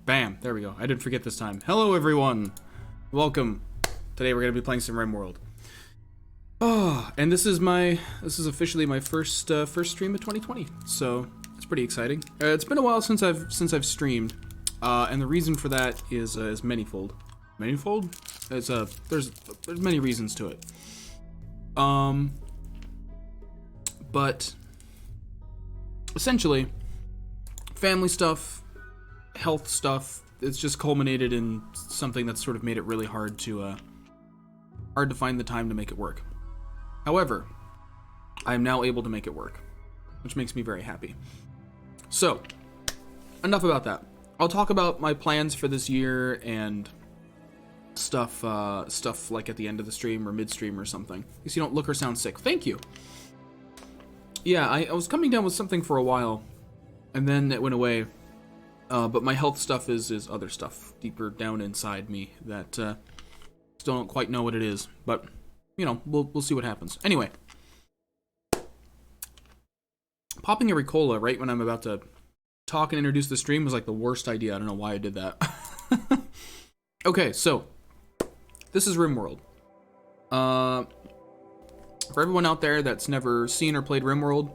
Bam, there we go. I didn't forget this time. Hello everyone. Welcome. Today we're going to be playing some Rimworld. Oh, and this is officially my first stream of 2020. So, it's pretty exciting. It's been a while since I've streamed. And the reason for that is manyfold. Manyfold? There's many reasons to it. But essentially, family stuff, health stuff, it's just culminated in something that's sort of made it really hard to find the time to make it work. However, I am now able to make it work, which makes me very happy. So, enough about that. I'll talk about my plans for this year and stuff like at the end of the stream or mid-stream or something. In case you don't look or sound sick. Thank you. Yeah, I was coming down with something for a while, and then it went away. But my health stuff is other stuff deeper down inside me that still don't quite know what it is. But, you know, we'll see what happens. Anyway. Popping a Ricola right when I'm about to talk and introduce the stream was like the worst idea. I don't know why I did that. Okay, so this is Rimworld. For everyone out there that's never seen or played Rimworld,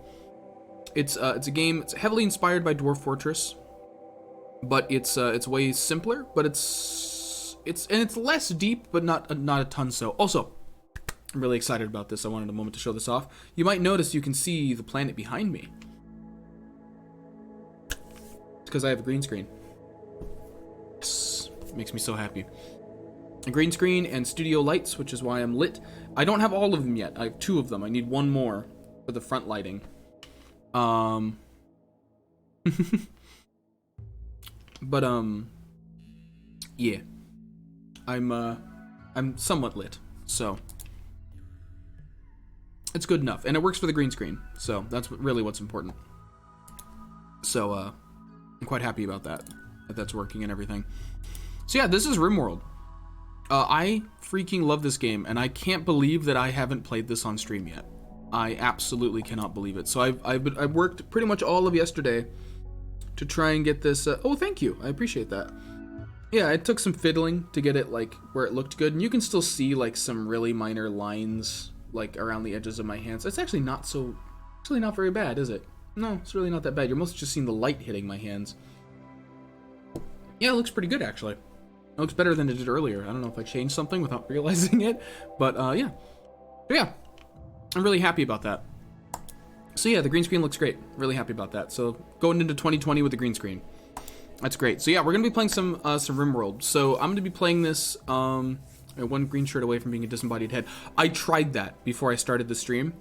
it's a game. It's heavily inspired by Dwarf Fortress, but it's way simpler. But it's less deep, but not a ton. So also, I'm really excited about this. I wanted a moment to show this off. You might notice you can see the planet behind me. It's because I have a green screen. Yes, it makes me so happy. A green screen and studio lights, which is why I'm lit. I don't have all of them yet. I have 2 of them. I need 1 more for the front lighting. But yeah. I'm somewhat lit, so it's good enough, and it works for the green screen, so that's really what's important. So I'm quite happy about that that's working and everything. So yeah, this is Rimworld. I freaking love this game, and I can't believe that I haven't played this on stream yet. I absolutely cannot believe it. So I've worked pretty much all of yesterday to try and get this. Oh, thank you. I appreciate that. Yeah, it took some fiddling to get it like where it looked good, and you can still see like some really minor lines like around the edges of my hands. It's actually not very bad, is it? No, it's really not that bad. You're mostly just seeing the light hitting my hands. Yeah, it looks pretty good actually. It looks better than it did earlier. I don't know if I changed something without realizing it, but yeah. But yeah, I'm really happy about that. So yeah, the green screen looks great. Really happy about that. So going into 2020 with the green screen, that's great. So yeah, we're gonna be playing some Rimworld. So I'm gonna be playing this. One green shirt away from being a disembodied head. I tried that before I started the stream.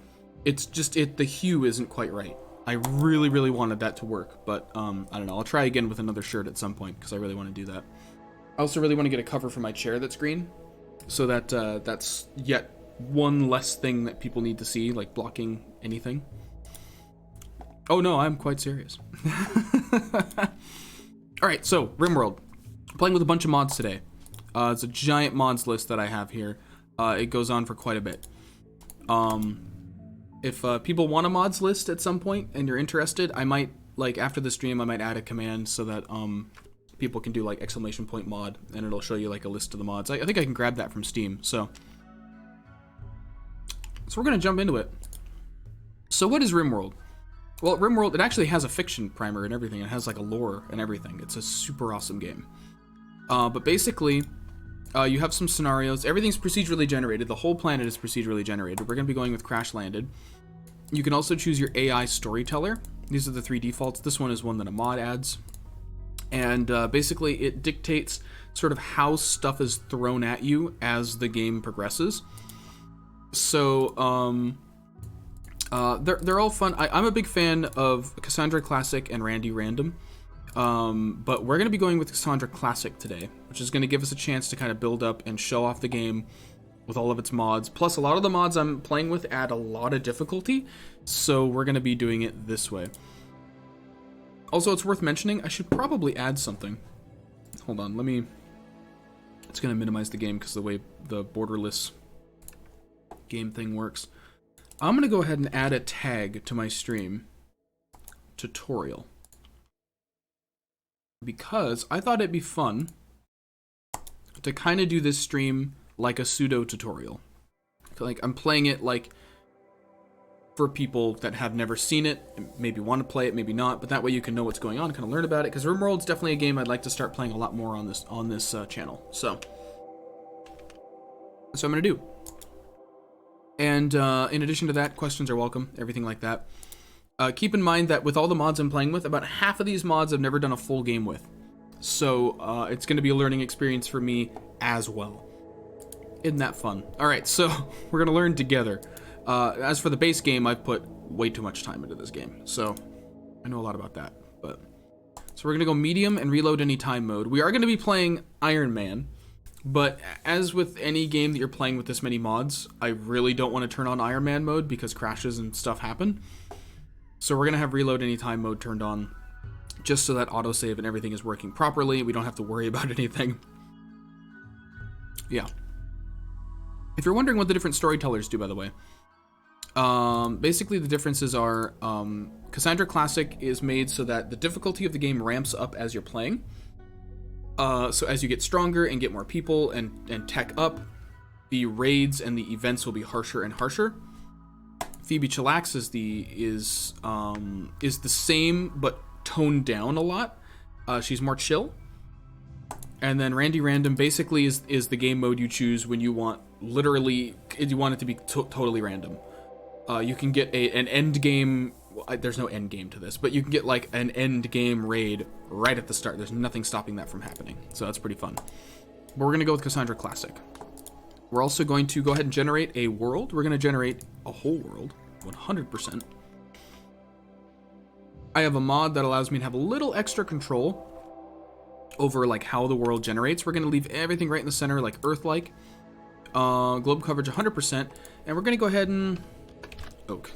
It's just the hue isn't quite right. I really wanted that to work, but I don't know. I'll try again with another shirt at some point because I really want to do that. I also really want to get a cover for my chair that's green, so that that's yet one less thing that people need to see, like blocking anything. Oh no, I'm quite serious. Alright, so Rimworld. Playing with a bunch of mods today. It's a giant mods list that I have here. It goes on for quite a bit. If people want a mods list at some point and you're interested, I might, like after the stream, I might add a command so that people can do like !mod and it'll show you like a list of the mods. I think I can grab that from Steam. So we're gonna jump into it. So what is Rimworld? Well, Rimworld, it actually has a fiction primer and everything. It has like a lore and everything. It's a super awesome game. But basically, you have some scenarios. Everything's procedurally generated. The whole planet is procedurally generated. We're gonna be going with Crash Landed. You can also choose your AI storyteller. These are the 3 defaults. This one is one that a mod adds. And basically it dictates sort of how stuff is thrown at you as the game progresses. So they're all fun. I'm a big fan of Cassandra Classic and Randy Random, but we're going to be going with Cassandra Classic today, which is going to give us a chance to kind of build up and show off the game with all of its mods. Plus a lot of the mods I'm playing with add a lot of difficulty, so we're going to be doing it this way. Also, it's worth mentioning, I should probably add something. Hold on, it's going to minimize the game because the way the borderless game thing works. I'm going to go ahead and add a tag to my stream. Tutorial. because I thought it'd be fun to kind of do this stream like a pseudo tutorial. Like I'm playing it like for people that have never seen it, maybe want to play it, maybe not, but that way you can know what's going on, kind of learn about it, because Rimworld's definitely a game I'd like to start playing a lot more on this channel. So that's what I'm gonna do. And in addition to that, questions are welcome, everything like that. Keep in mind that with all the mods I'm playing with, about half of these mods I've never done a full game with. So it's going to be a learning experience for me as well. Isn't that fun? All right, so we're going to learn together. As for the base game, I've put way too much time into this game, so I know a lot about that. So we're going to go medium and reload any time mode. We are going to be playing Iron Man, but as with any game that you're playing with this many mods, I really don't want to turn on Iron Man mode because crashes and stuff happen. So we're going to have reload any time mode turned on just so that autosave and everything is working properly. We don't have to worry about anything. Yeah. If you're wondering what the different storytellers do, by the way, basically the differences are Cassandra Classic is made so that the difficulty of the game ramps up as you're playing. So as you get stronger and get more people and tech up, the raids and the events will be harsher and harsher. Phoebe Chillax is the same but toned down a lot. She's more chill. And then Randy Random basically is the game mode you choose when you want it to be totally random. You can get an end game. There's no end game to this, but you can get like an end game raid right at the start. There's nothing stopping that from happening, so that's pretty fun. But we're gonna go with Cassandra Classic. We're also going to go ahead and generate a world. We're gonna generate a whole world, 100%. I have a mod that allows me to have a little extra control over like how the world generates. We're gonna leave everything right in the center, like Earth-like. Globe coverage 100%, and we're gonna go ahead and oak.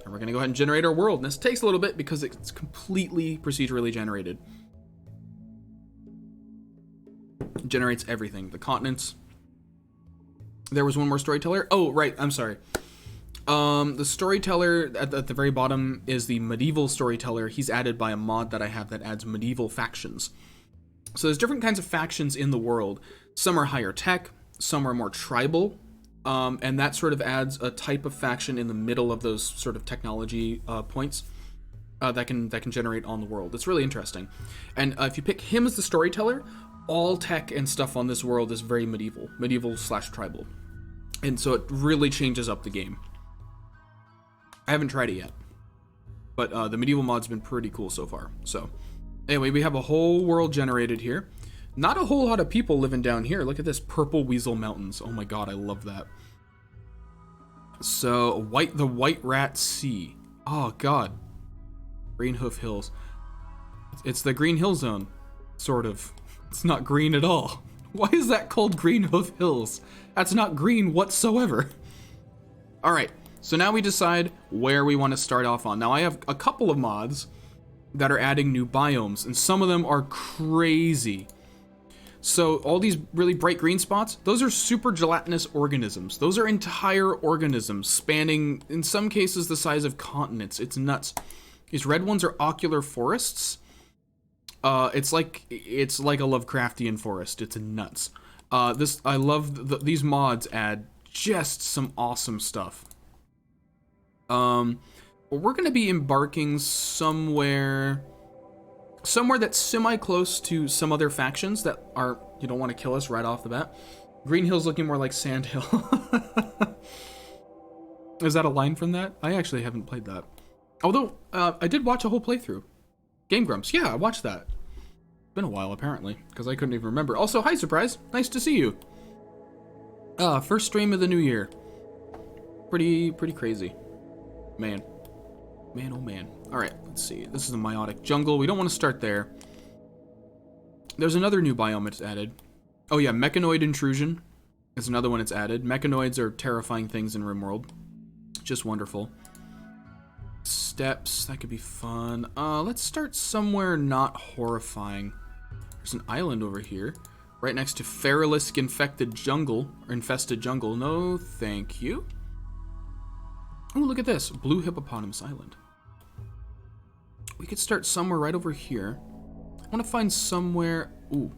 And we're gonna go ahead and generate our world. And this takes a little bit because it's completely procedurally generated. It generates everything, the continents. There was one more storyteller. Oh, right, I'm sorry. The storyteller at the very bottom is the medieval storyteller. He's added by a mod that I have that adds medieval factions. So there's different kinds of factions in the world. Some are higher tech, some are more tribal, and that sort of adds a type of faction in the middle of those sort of technology points that can generate on the world. It's really interesting. And if you pick him as the storyteller, all tech and stuff on this world is very medieval/tribal. And so it really changes up the game. I haven't tried it yet, but the medieval mod's been pretty cool so far. So anyway, we have a whole world generated here. Not a whole lot of people living down here. Look at this, Purple Weasel Mountains. Oh my god, I love that. So the White Rat Sea. Oh god. Green Hoof Hills. It's the Green Hill Zone, sort of. It's not green at all. Why is that called Green Hoof Hills? That's not green whatsoever. All right. So now we decide where we want to start off on. Now I have a couple of mods that are adding new biomes, and some of them are crazy. So all these really bright green spots, those are super gelatinous organisms. Those are entire organisms spanning, in some cases, the size of continents. It's nuts. These red ones are ocular forests. It's like a Lovecraftian forest. It's nuts. I love these mods add just some awesome stuff. But we're going to be embarking somewhere that's semi-close to some other factions that you don't want to kill us right off the bat. Green Hill's looking more like Sand Hill. Is that a line from that? I actually haven't played that. Although, I did watch a whole playthrough. Game Grumps, yeah, I watched that. It's been a while, apparently, because I couldn't even remember. Also, hi, Surprise. Nice to see you. First stream of the new year. Pretty crazy. Man, oh man. All right, let's see. This is the Melodic Jungle. We don't want to start there. There's another new biome it's added. Oh yeah, Mechanoid Intrusion is another one it's added. Mechanoids are terrifying things in Rimworld. Just wonderful. Steps, that could be fun. Let's start somewhere not horrifying. There's an island over here, right next to Feralisk Infested Jungle. No, thank you. Oh, look at this. Blue Hippopotamus Island. We could start somewhere right over here. want to find somewhere... Ooh,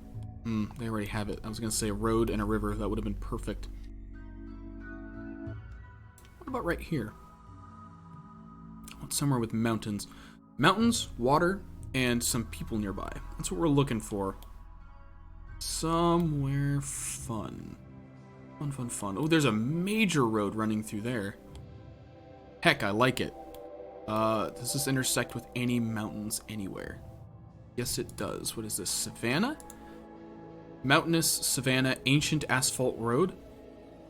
they already have it. I was going to say a road and a river. That would have been perfect. What about right here? I want somewhere with mountains. Mountains, water, and some people nearby. That's what we're looking for. Somewhere fun. Fun. Oh, there's a major road running through there. Heck, I like it. Does this intersect with any mountains anywhere? Yes, it does. What is this? Savannah? Mountainous Savannah Ancient Asphalt Road?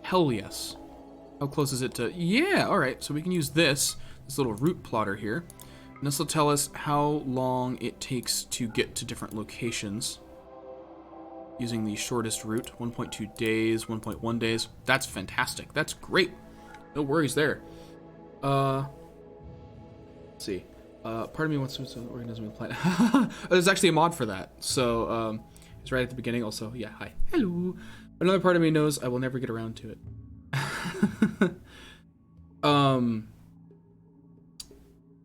Hell yes. How close is it to... Yeah, alright. So we can use this little route plotter here. And this will tell us how long it takes to get to different locations. Using the shortest route. 1.2 days, 1.1 days. That's fantastic. That's great. No worries there. Let's see. Part of me wants to organism of the planet. There's actually a mod for that. So, it's right at the beginning. Also, yeah, hi. Hello. Another part of me knows I will never get around to it.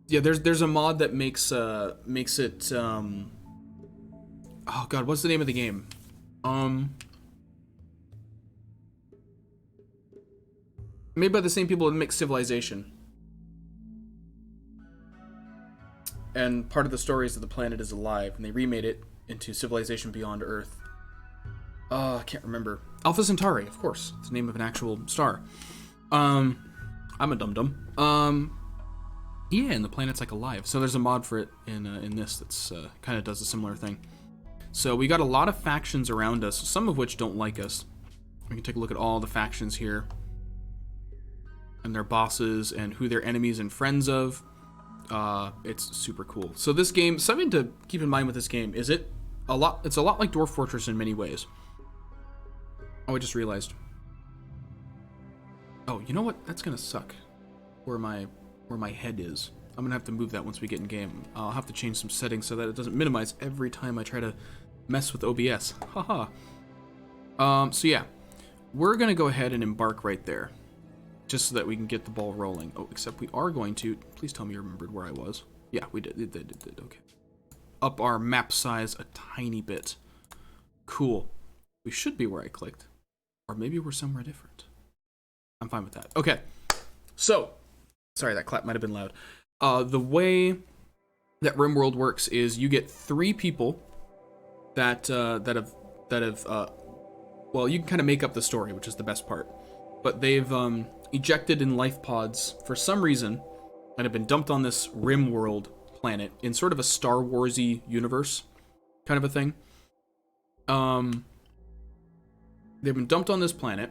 Yeah, there's a mod that makes it, oh god, what's the name of the game? Made by the same people that make Civilization. And part of the story is that the planet is alive, and they remade it into Civilization Beyond Earth. I can't remember. Alpha Centauri, of course. It's the name of an actual star. I'm a dum-dum. Yeah, and the planet's like alive. So there's a mod for it in this that's kind of does a similar thing. So we got a lot of factions around us, some of which don't like us. We can take a look at all the factions here. And their bosses and who they're enemies and friends of. It's super cool. So this game, something to keep in mind with this game is it's a lot like Dwarf Fortress in many ways. Oh, I just realized. Oh, you know what? That's gonna suck. Where my head is. I'm gonna have to move that once we get in game. I'll have to change some settings so that it doesn't minimize every time I try to mess with OBS. Haha. So yeah, we're gonna go ahead and embark right there, just so that we can get the ball rolling. Oh, except we are going to. Please tell me you remembered where I was. Yeah, we did. It did. Okay. Up our map size a tiny bit. Cool. We should be where I clicked, or maybe we're somewhere different. I'm fine with that. Okay. So. Sorry, that clap might have been loud. The way that Rimworld works is you get 3 people that have well, you can kind of make up the story, which is the best part. But they've ejected in life pods for some reason and have been dumped on this Rimworld planet in sort of a Star Wars-y universe kind of a thing. They've been dumped on this planet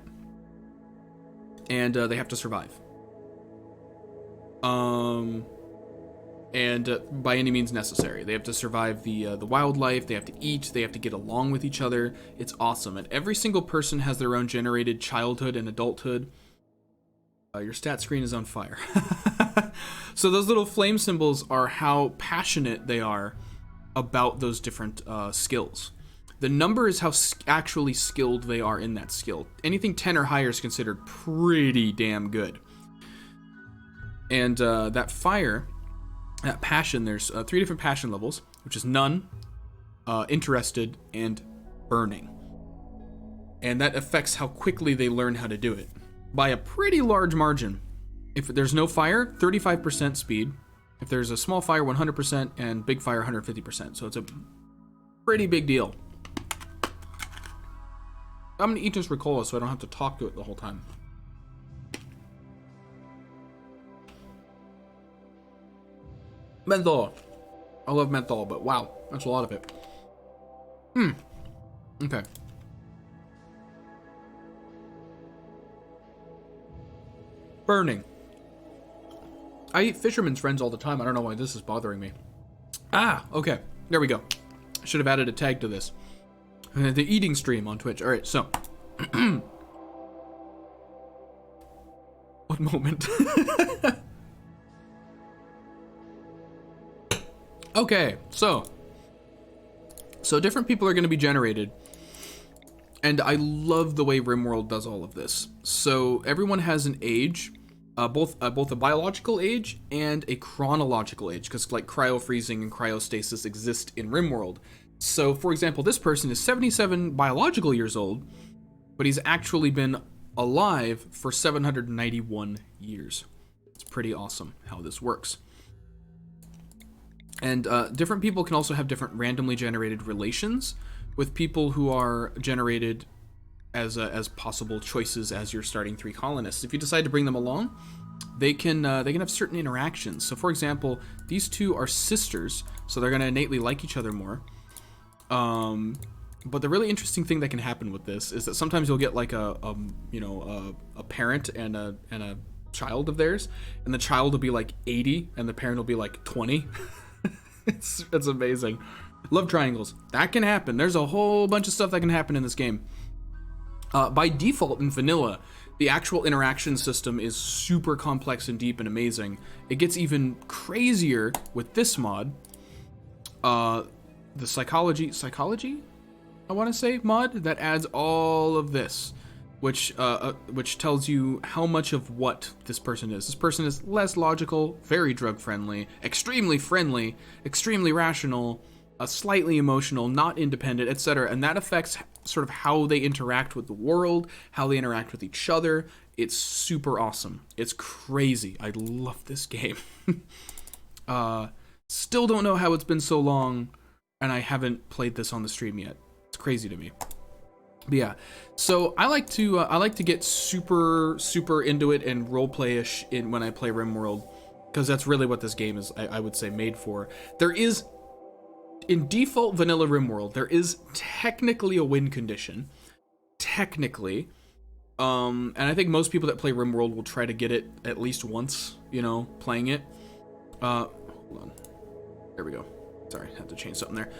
and they have to survive. And by any means necessary. They have to survive the wildlife, they have to eat, they have to get along with each other. It's awesome. And every single person has their own generated childhood and adulthood. Your stat screen is on fire. So those little flame symbols are how passionate they are about those different skills. The number is how actually skilled they are in that skill. Anything 10 or higher is considered pretty damn good. And that fire, that passion, there's 3 different passion levels, which is none, interested, and burning. And that affects how quickly they learn how to do it, by a pretty large margin. If there's no fire, 35% speed. If there's a small fire, 100%, and big fire, 150%. So it's a pretty big deal. I'm going to eat this Ricola so I don't have to talk to it the whole time. Menthol. I love menthol, but wow, that's a lot of it. Okay. Burning. I eat Fisherman's Friends all the time. I don't know why this is bothering me. Ah, okay. There we go. I should have added a tag to this. The eating stream on Twitch. All right, so. What moment? Okay, so different people are going to be generated, and I love the way Rimworld does all of this. So everyone has an age, both a biological age and a chronological age, because like cryo freezing and cryostasis exist in Rimworld. So, for example, this person is 77 biological years old, but he's actually been alive for 791 years. It's pretty awesome how this works. And different people can also have different randomly generated relations with people who are generated as possible choices as your starting 3 colonists. If you decide to bring them along, they can have certain interactions. So, for example, these two are sisters, so they're going to innately like each other more. But the really interesting thing that can happen with this is that sometimes you'll get like a parent and a child of theirs, and the child will be like 80 and the parent will be like 20. It's amazing. Love triangles. That can happen. There's a whole bunch of stuff that can happen in this game. By default in vanilla, the actual interaction system is super complex and deep and amazing. It gets even crazier with this mod. The psychology, I want to say, mod that adds all of this, which tells you how much of what this person is. This person is less logical, very drug friendly, extremely rational, slightly emotional, not independent, etc. And that affects sort of how they interact with the world, how they interact with each other. It's super awesome. It's crazy. I love this game. Still don't know how it's been so long, and I haven't played this on the stream yet. It's crazy to me. But yeah, so I like to get super into it and roleplay-ish when I play Rimworld, because that's really what this game is, I would say, made for. There is, in default vanilla Rimworld, there is technically a win condition. Technically. And I think most people that play Rimworld will try to get it at least once, playing it. Hold on. There we go. Sorry, I had to change something there.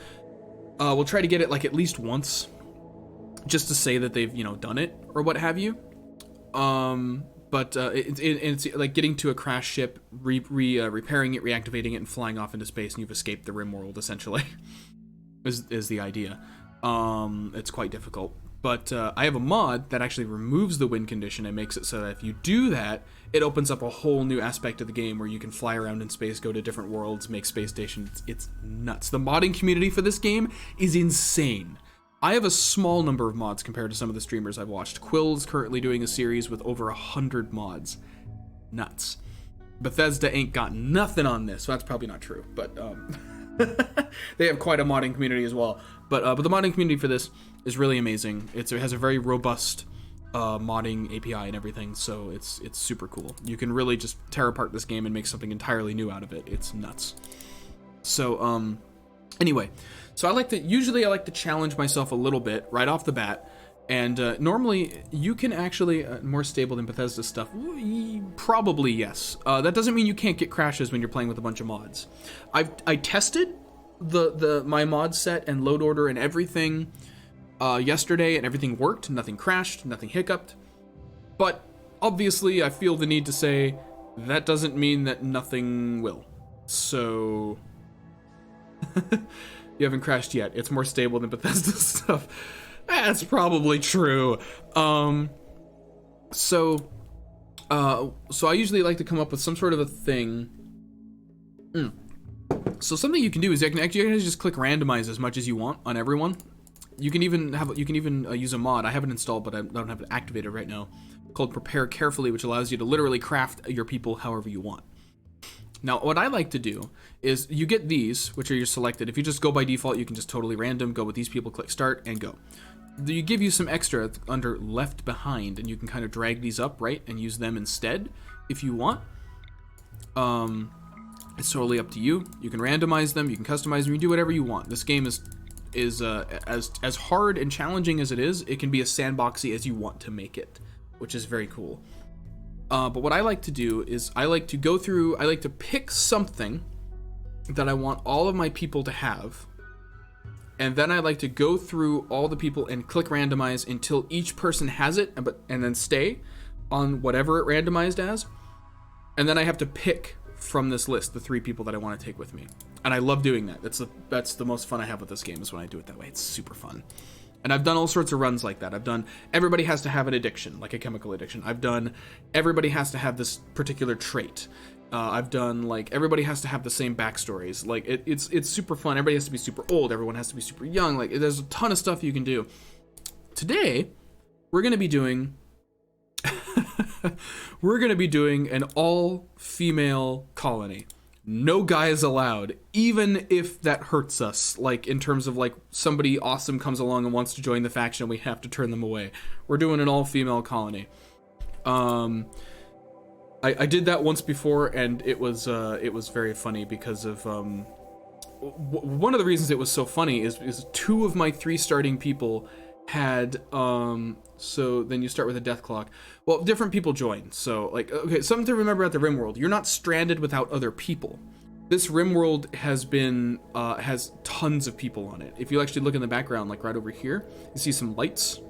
We'll try to get it like at least once, just to say that they've, done it or what have you. But it's like getting to a crash ship, repairing it, reactivating it, and flying off into space, and you've escaped the Rimworld, essentially, is the idea. It's quite difficult. But I have a mod that actually removes the win condition and makes it so that if you do that, it opens up a whole new aspect of the game where you can fly around in space, go to different worlds, make space stations. It's nuts. The modding community for this game is insane. I have a small number of mods compared to some of the streamers I've watched. Quill's currently doing a series with over 100 mods. Nuts. Bethesda ain't got nothing on this, so that's probably not true. But they have quite a modding community as well. But the modding community for this is really amazing. It has a very robust modding API and everything, so it's super cool. You can really just tear apart this game and make something entirely new out of it. It's nuts. So anyway, so usually I like to challenge myself a little bit right off the bat, and normally you can actually more stable than Bethesda stuff. Probably yes. That doesn't mean you can't get crashes when you're playing with a bunch of mods. I tested my mod set and load order and everything yesterday, and everything worked. Nothing crashed, nothing hiccuped. But obviously I feel the need to say that doesn't mean that nothing will. So you haven't crashed yet. It's more stable than Bethesda stuff. That's probably true. So I usually like to come up with some sort of a thing. So something you can do is you can actually just click randomize as much as you want on everyone. You can even use a mod. I have it installed, but I don't have it activated right now, called Prepare Carefully, which allows you to literally craft your people however you want. Now, what I like to do is you get these, which are your selected. If you just go by default, you can just totally random, go with these people, click start, and go. You give you some extra under left behind, and you can kind of drag these up, right, and use them instead if you want. It's totally up to you. You can randomize them, you can customize them, you can do whatever you want. This game is as hard and challenging as it is, it can be as sandboxy as you want to make it, which is very cool. But what I like to do is I like to pick something that I want all of my people to have, and then I like to go through all the people and click randomize until each person has it, and then stay on whatever it randomized as, and then I have to pick from this list the 3 people that I want to take with me. And I love doing that. That's the most fun I have with this game, is when I do it that way. It's super fun. And I've done all sorts of runs like that. I've done everybody has to have an addiction, like a chemical addiction. I've done everybody has to have this particular trait. I've done like everybody has to have the same backstories. Like it's super fun. Everybody has to be super old. Everyone has to be super young. Like there's a ton of stuff you can do. Today, we're gonna be doing an all-female colony. No guys allowed, even if that hurts us. Like in terms of like somebody awesome comes along and wants to join the faction, we have to turn them away. We're doing an all-female colony. I did that once before, and it was very funny because of one of the reasons it was so funny is 2 of my 3 starting people had so then you start with a death clock. Well, different people join. So like, okay, something to remember at the Rimworld: you're not stranded without other people. This Rimworld has tons of people on it. If you actually look in the background, like right over here, you see some lights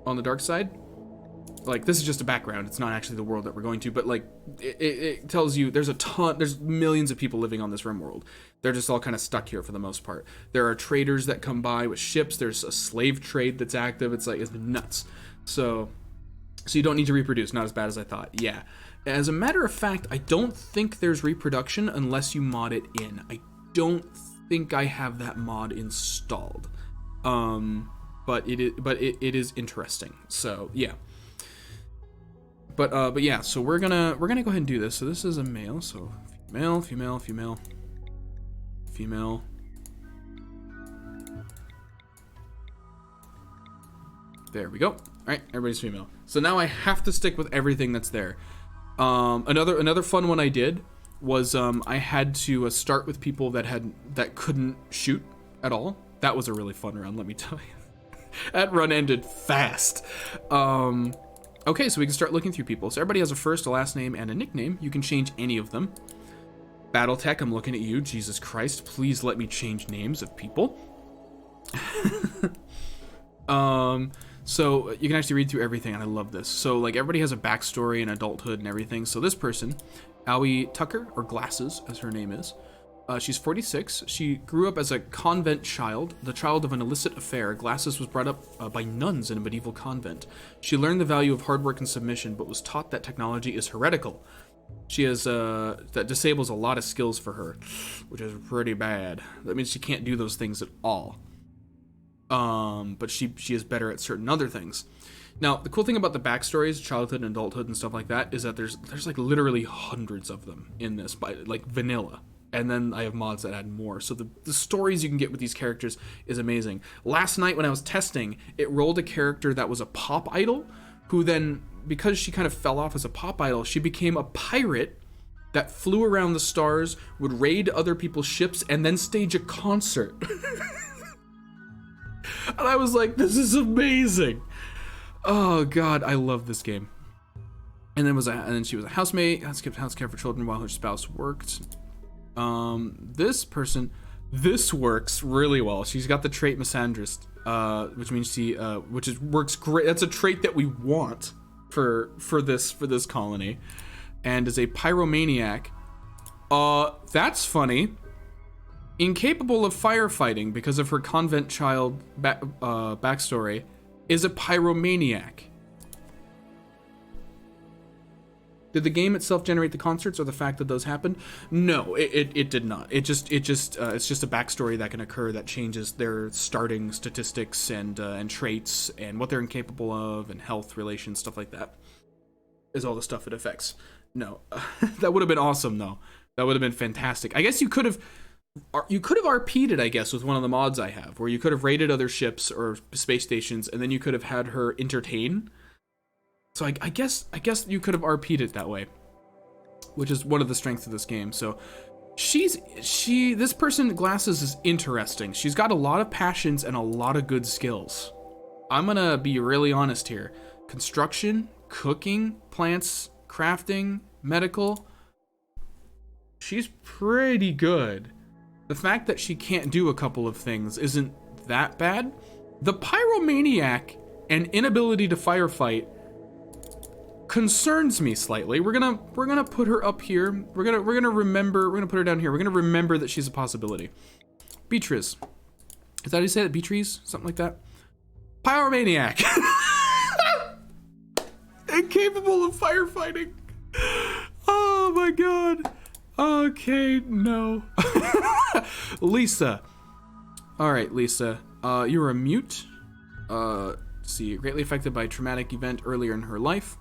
on the dark side. Like, this is just a background. It's not actually the world that we're going to, but like it tells you there's millions of people living on this Rimworld. They're just all kind of stuck here for the most part. There are traders that come by with ships. There's a slave trade that's active. It's nuts. So you don't need to reproduce. Not as bad as I thought. Yeah. As a matter of fact, I don't think there's reproduction unless you mod it in. I don't think I have that mod installed. But it is interesting. So yeah. But yeah, so we're gonna go ahead and do this. So this is a male, so female. There we go. All right, everybody's female. So now I have to stick with everything that's there. Another fun one I did was I had to start with people that couldn't shoot at all. That was a really fun run, let me tell you. That run ended fast. Okay, so we can start looking through people. So everybody has a first, a last name, and a nickname. You can change any of them. Battletech, I'm looking at you. Jesus Christ, please let me change names of people. So you can actually read through everything, and I love this. So like everybody has a backstory and adulthood and everything. So this person, Aoi Tucker, or Glasses, as her name is. She's 46. She grew up as a convent child, the child of an illicit affair. Glasses was brought up by nuns in a medieval convent. She learned the value of hard work and submission, but was taught that technology is heretical. She has that disables a lot of skills for her, which is pretty bad. That means she can't do those things at all. But she is better at certain other things. Now, the cool thing about the backstories, childhood and adulthood and stuff like that, is that there's like literally hundreds of them in this, by like vanilla. And then I have mods that add more. So the stories you can get with these characters is amazing. Last night when I was testing, it rolled a character that was a pop idol, who then, because she kind of fell off as a pop idol, she became a pirate that flew around the stars, would raid other people's ships, and then stage a concert. And I was like, this is amazing. Oh God, I love this game. And then she was a housemaid, skipped house care for children while her spouse worked. This works really well. She's got the trait misandrist, which means works great. That's a trait that we want for this colony, and is a pyromaniac. That's funny. Incapable of firefighting because of her convent child backstory, is a pyromaniac. Did the game itself generate the concerts, or the fact that those happened? No, it did not. It's just a backstory that can occur that changes their starting statistics and traits and what they're incapable of and health relations, stuff like that. Is all the stuff it affects. No, that would have been awesome though. That would have been fantastic. I guess you could have RP'd it, I guess, with one of the mods I have, where you could have raided other ships or space stations, and then you could have had her entertain. So I guess you could have RP'd it that way, which is one of the strengths of this game. So this person, Glasses, is interesting. She's got a lot of passions and a lot of good skills. I'm gonna be really honest here. Construction, cooking, plants, crafting, medical. She's pretty good. The fact that she can't do a couple of things isn't that bad. The pyromaniac and inability to firefight concerns me slightly. We're gonna put her up here. We're gonna put her down here. We're gonna remember that she's a possibility. Beatrice. Is that how you say it? Beatrice? Something like that? Pyromaniac. Incapable of firefighting. Oh. my god. Okay, no. Lisa. Alright, Lisa. You were a mute. See, greatly affected by a traumatic event earlier in her life.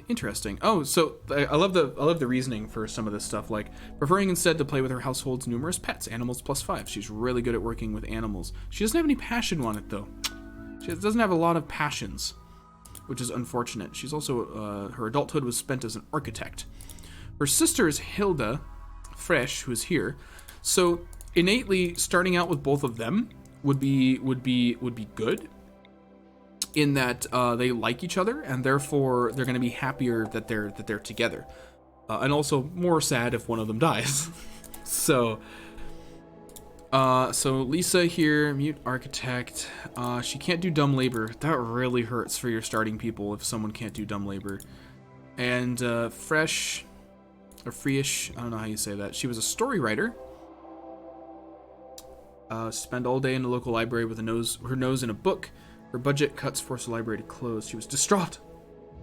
Interesting. Oh, so I love the reasoning for some of this stuff, like preferring instead to play with her household's numerous pets, animals +5. She's really good at working with animals. She doesn't have any passion on it though. She doesn't have a lot of passions, which is unfortunate. She's also her adulthood was spent as an architect. Her sister is Hilda Fresh, who is here. So innately starting out with both of them would be good. In that they like each other, and therefore they're going to be happier that they're together, and also more sad if one of them dies. So Lisa here, mute architect. She can't do dumb labor. That really hurts for your starting people if someone can't do dumb labor. And Fresh or Freeish, I don't know how you say that. She was a story writer. Spend all day in the local library with her nose in a book. Her budget cuts forced the library to close. She was distraught.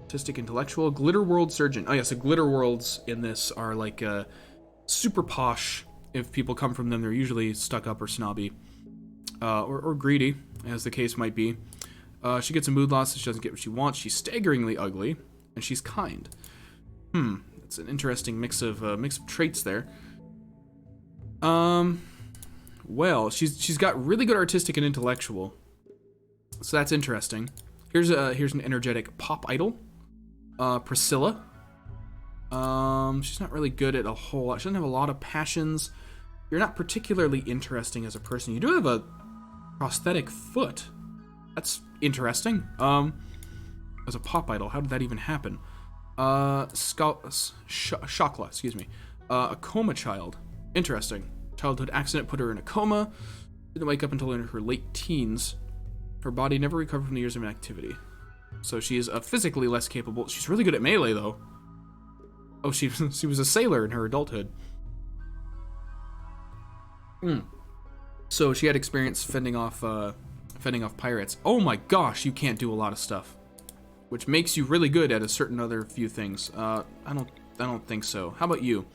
Artistic intellectual. Glitter World surgeon. Oh yeah, so Glitter Worlds in this are like super posh. If people come from them, they're usually stuck up or snobby. Or greedy, as the case might be. She gets a mood loss if she doesn't get what she wants. She's staggeringly ugly. And she's kind. It's an interesting mix of traits there. Well, she's got really good artistic and intellectual. So that's interesting. Here's an energetic pop idol. Priscilla. She's not really good at a whole lot. She doesn't have a lot of passions. You're not particularly interesting as a person. You do have a prosthetic foot. That's interesting. As a pop idol, how did that even happen? Shakla, excuse me. A coma child. Interesting. Childhood accident put her in a coma. Didn't wake up until in her late teens. Her body never recovered from the years of inactivity. So she is physically less capable. She's really good at melee, though. Oh, she was a sailor in her adulthood. So she had experience fending off pirates. Oh my gosh, you can't do a lot of stuff, which makes you really good at a certain other few things. I don't think so. How about you?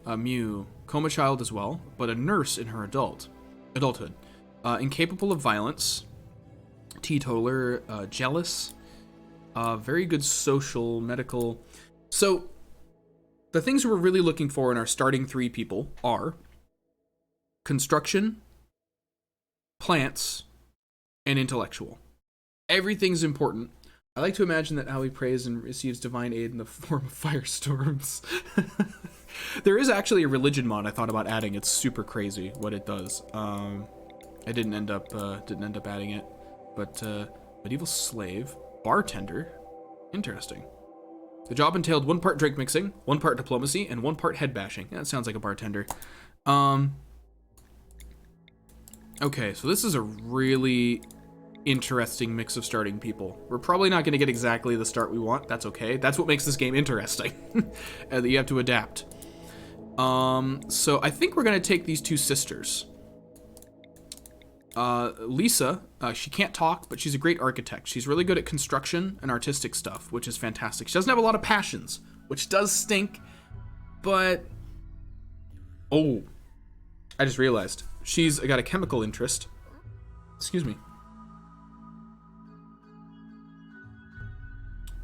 Mew, coma child as well, but a nurse in her adulthood. Incapable of violence. Teetotaler, jealous, very good social, medical. So the things we're really looking for in our starting 3 people are construction, plants, and intellectual. Everything's important. I like to imagine that Howie prays and receives divine aid in the form of firestorms. There is actually a religion mod I thought about adding. It's super crazy what it does. I didn't end up adding it. But medieval slave, bartender, interesting. The job entailed 1 part drink mixing, 1 part diplomacy, and 1 part head bashing. Yeah, that sounds like a bartender. Okay, so this is a really interesting mix of starting people. We're probably not going to get exactly the start we want. That's okay. That's what makes this game interesting. That you have to adapt. So I think we're going to take these 2 sisters. Lisa, she can't talk, but she's a great architect. She's really good at construction and artistic stuff, which is fantastic. She doesn't have a lot of passions, which does stink, but... Oh, I just realized. She's got a chemical interest. Excuse me.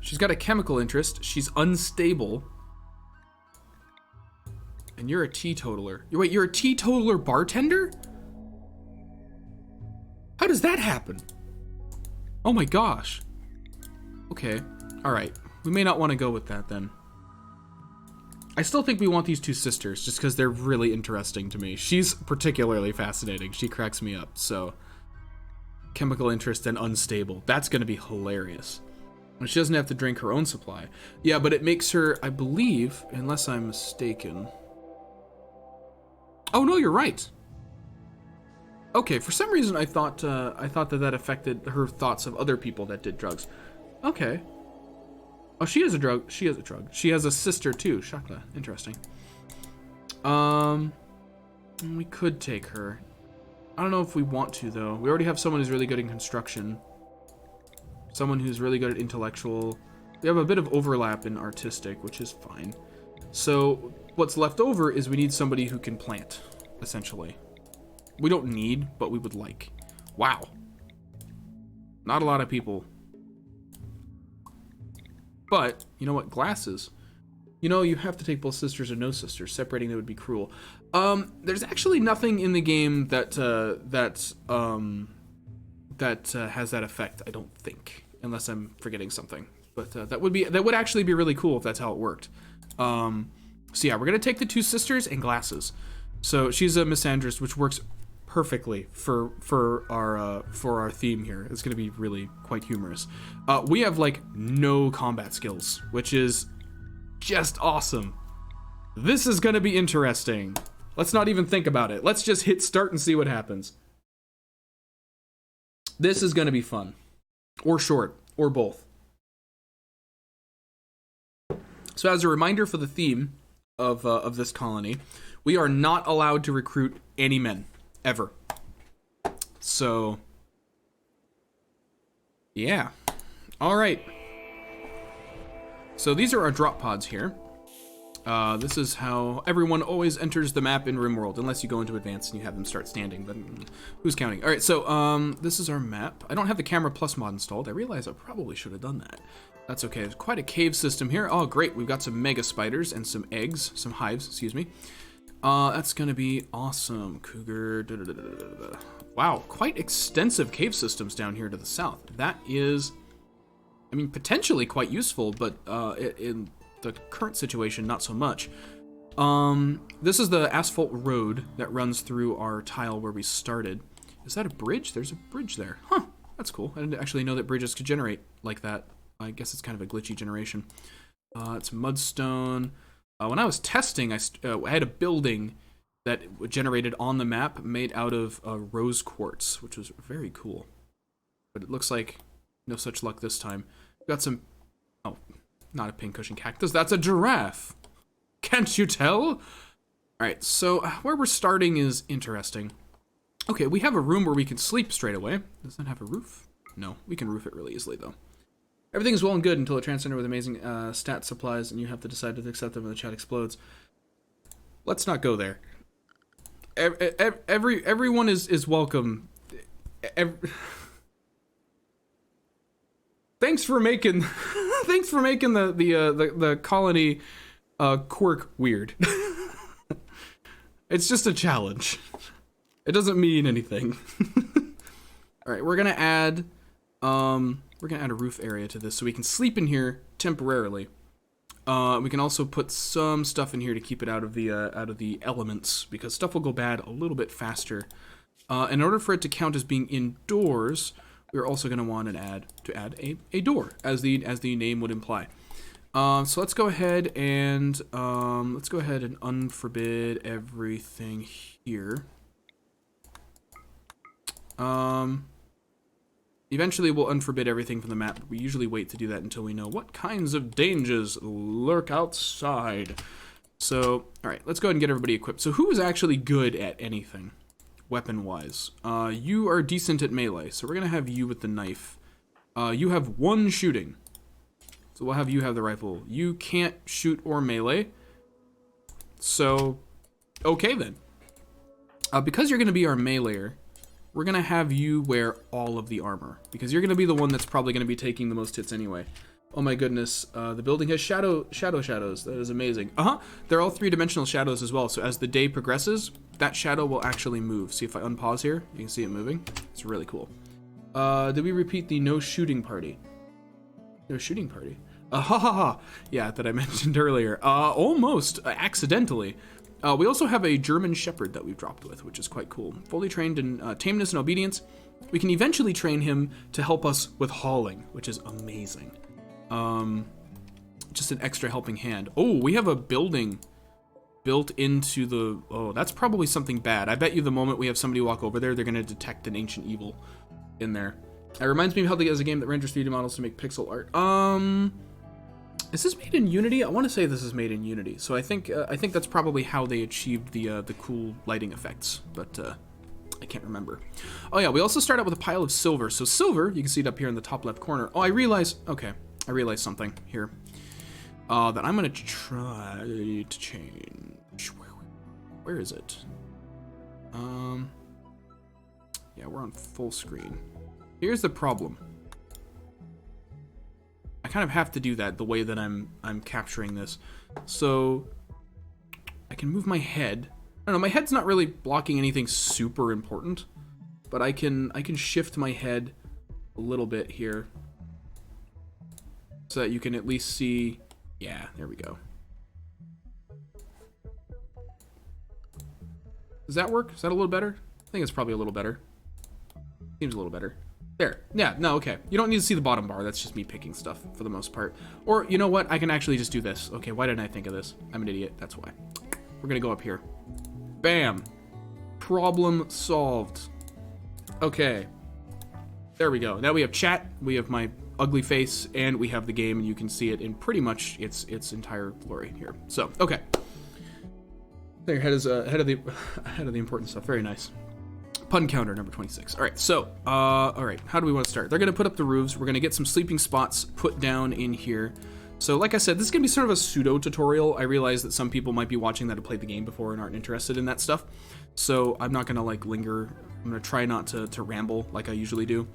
She's got a chemical interest. She's unstable. And you're a teetotaler. Wait, you're a teetotaler bartender? How does that happen? Oh my gosh. Okay, alright. We may not want to go with that then. I still think we want these 2 sisters just because they're really interesting to me. She's particularly fascinating. She cracks me up, so... Chemical interest and unstable. That's going to be hilarious. And she doesn't have to drink her own supply. Yeah, but it makes her, I believe, unless I'm mistaken... Oh no, you're right. Okay, for some reason I thought that affected her thoughts of other people that did drugs. Okay. Oh, she has a drug. She has a drug. She has a sister too. Shakla. Interesting. We could take her. I don't know if we want to though. We already have someone who's really good in construction. Someone who's really good at intellectual. We have a bit of overlap in artistic, which is fine. So what's left over is we need somebody who can plant, essentially. We don't need, but we would like. Wow. Not a lot of people. But, you know what? Glasses. You know, you have to take both sisters or no sisters. Separating them would be cruel. There's actually nothing in the game that has that effect, I don't think. Unless I'm forgetting something. But that would actually be really cool if that's how it worked. So yeah, we're gonna take the two sisters and glasses. So she's a misandrist, which works perfectly for our theme here. It's gonna be really quite humorous. We have like no combat skills, which is just awesome. This is gonna be interesting. Let's not even think about it. Let's just hit start and see what happens. This is gonna be fun, or short, or both. So as a reminder for the theme of this colony, we are not allowed to recruit any men, ever. So, yeah. All right. So these are our drop pods here. This is how everyone always enters the map in Rimworld, unless you go into advanced and you have them start standing, but who's counting? All right, so this is our map. I don't have the camera plus mod installed. I realize I probably should have done that. That's okay. There's quite a cave system here. Oh, great. We've got some mega spiders and some eggs, some hives, excuse me. That's going to be awesome. Cougar. Wow, quite extensive cave systems down here to the south. That is, I mean, potentially quite useful, but in the current situation, not so much. This is the asphalt road that runs through our tile where we started. Is that a bridge? There's a bridge there. Huh, that's cool. I didn't actually know that bridges could generate like that. I guess it's kind of a glitchy generation. It's mudstone. When I was testing, I had a building that generated on the map made out of rose quartz, which was very cool. But it looks like no such luck this time. We've got some... Oh, not a pincushion cactus. That's a giraffe. Can't you tell? All right, so where we're starting is interesting. Okay, we have a room where we can sleep straight away. Does that have a roof? No, we can roof it really easily, though. Everything's well and good until a transcender with amazing stat supplies and you have to decide to accept them when the chat explodes. Let's not go there. Everyone is welcome. Thanks for making the colony quirk weird. It's just a challenge. It doesn't mean anything. All right, we're gonna add a roof area to this so we can sleep in here temporarily. We can also put some stuff in here to keep it out of the elements, because stuff will go bad a little bit faster. In order for it to count as being indoors, we're also going to want to add a door, as the name would imply. So let's go ahead and unforbid everything here. Eventually we'll unforbid everything from the map, but we usually wait to do that until we know what kinds of dangers lurk outside. So, alright, let's go ahead and get everybody equipped. So who is actually good at anything, weapon-wise? You are decent at melee, so we're going to have you with the knife. You have one shooting, so we'll have you have the rifle. You can't shoot or melee, so okay then. Because you're going to be our meleeer, we're going to have you wear all of the armor, because you're going to be the one that's probably going to be taking the most hits anyway. Oh my goodness, the building has shadows. That is amazing. They're all three-dimensional shadows as well, so as the day progresses, that shadow will actually move. See if I unpause here, you can see it moving. It's really cool. Did we repeat the no shooting party? No shooting party? Yeah, that I mentioned earlier. Almost, accidentally. We also have a German Shepherd that we've dropped with, which is quite cool. Fully trained in tameness and obedience. We can eventually train him to help us with hauling, which is amazing. Just an extra helping hand. Oh, we have a building built into the... Oh, that's probably something bad. I bet you the moment we have somebody walk over there, they're going to detect an ancient evil in there. It reminds me of how they has a game that renders 3D models to make pixel art. Is this made in Unity? I want to say this is made in Unity. So I think that's probably how they achieved the cool lighting effects, but I can't remember. Oh yeah, we also start out with a pile of silver. So silver, you can see it up here in the top left corner. Oh, I realize something here. that I'm gonna try to change. Where is it? Yeah, we're on full screen. Here's the problem. I kind of have to do that the way that I'm capturing this. So I can move my head. I don't know, my head's not really blocking anything super important, but I can shift my head a little bit here so that you can at least see. Yeah, there we go. Does that work? Is that a little better? I think it's probably a little better. Seems a little better. There. Yeah, no, okay. You don't need to see the bottom bar. That's just me picking stuff for the most part. Or, you know what? I can actually just do this. Okay, why didn't I think of this? I'm an idiot. That's why. We're gonna go up here. Bam. Problem solved. Okay. There we go. Now we have chat. We have my ugly face, and we have the game, and you can see it in pretty much its entire glory here. So, okay. There, head is ahead of the important stuff. Very nice. Pun counter number 26. All right, so all right, how do we want to start? They're gonna put up the roofs. We're gonna get some sleeping spots put down in here. So, like I said, this is gonna be sort of a pseudo tutorial. I realize that some people might be watching that have played the game before and aren't interested in that stuff. So I'm not gonna like linger. I'm gonna try not to ramble like I usually do.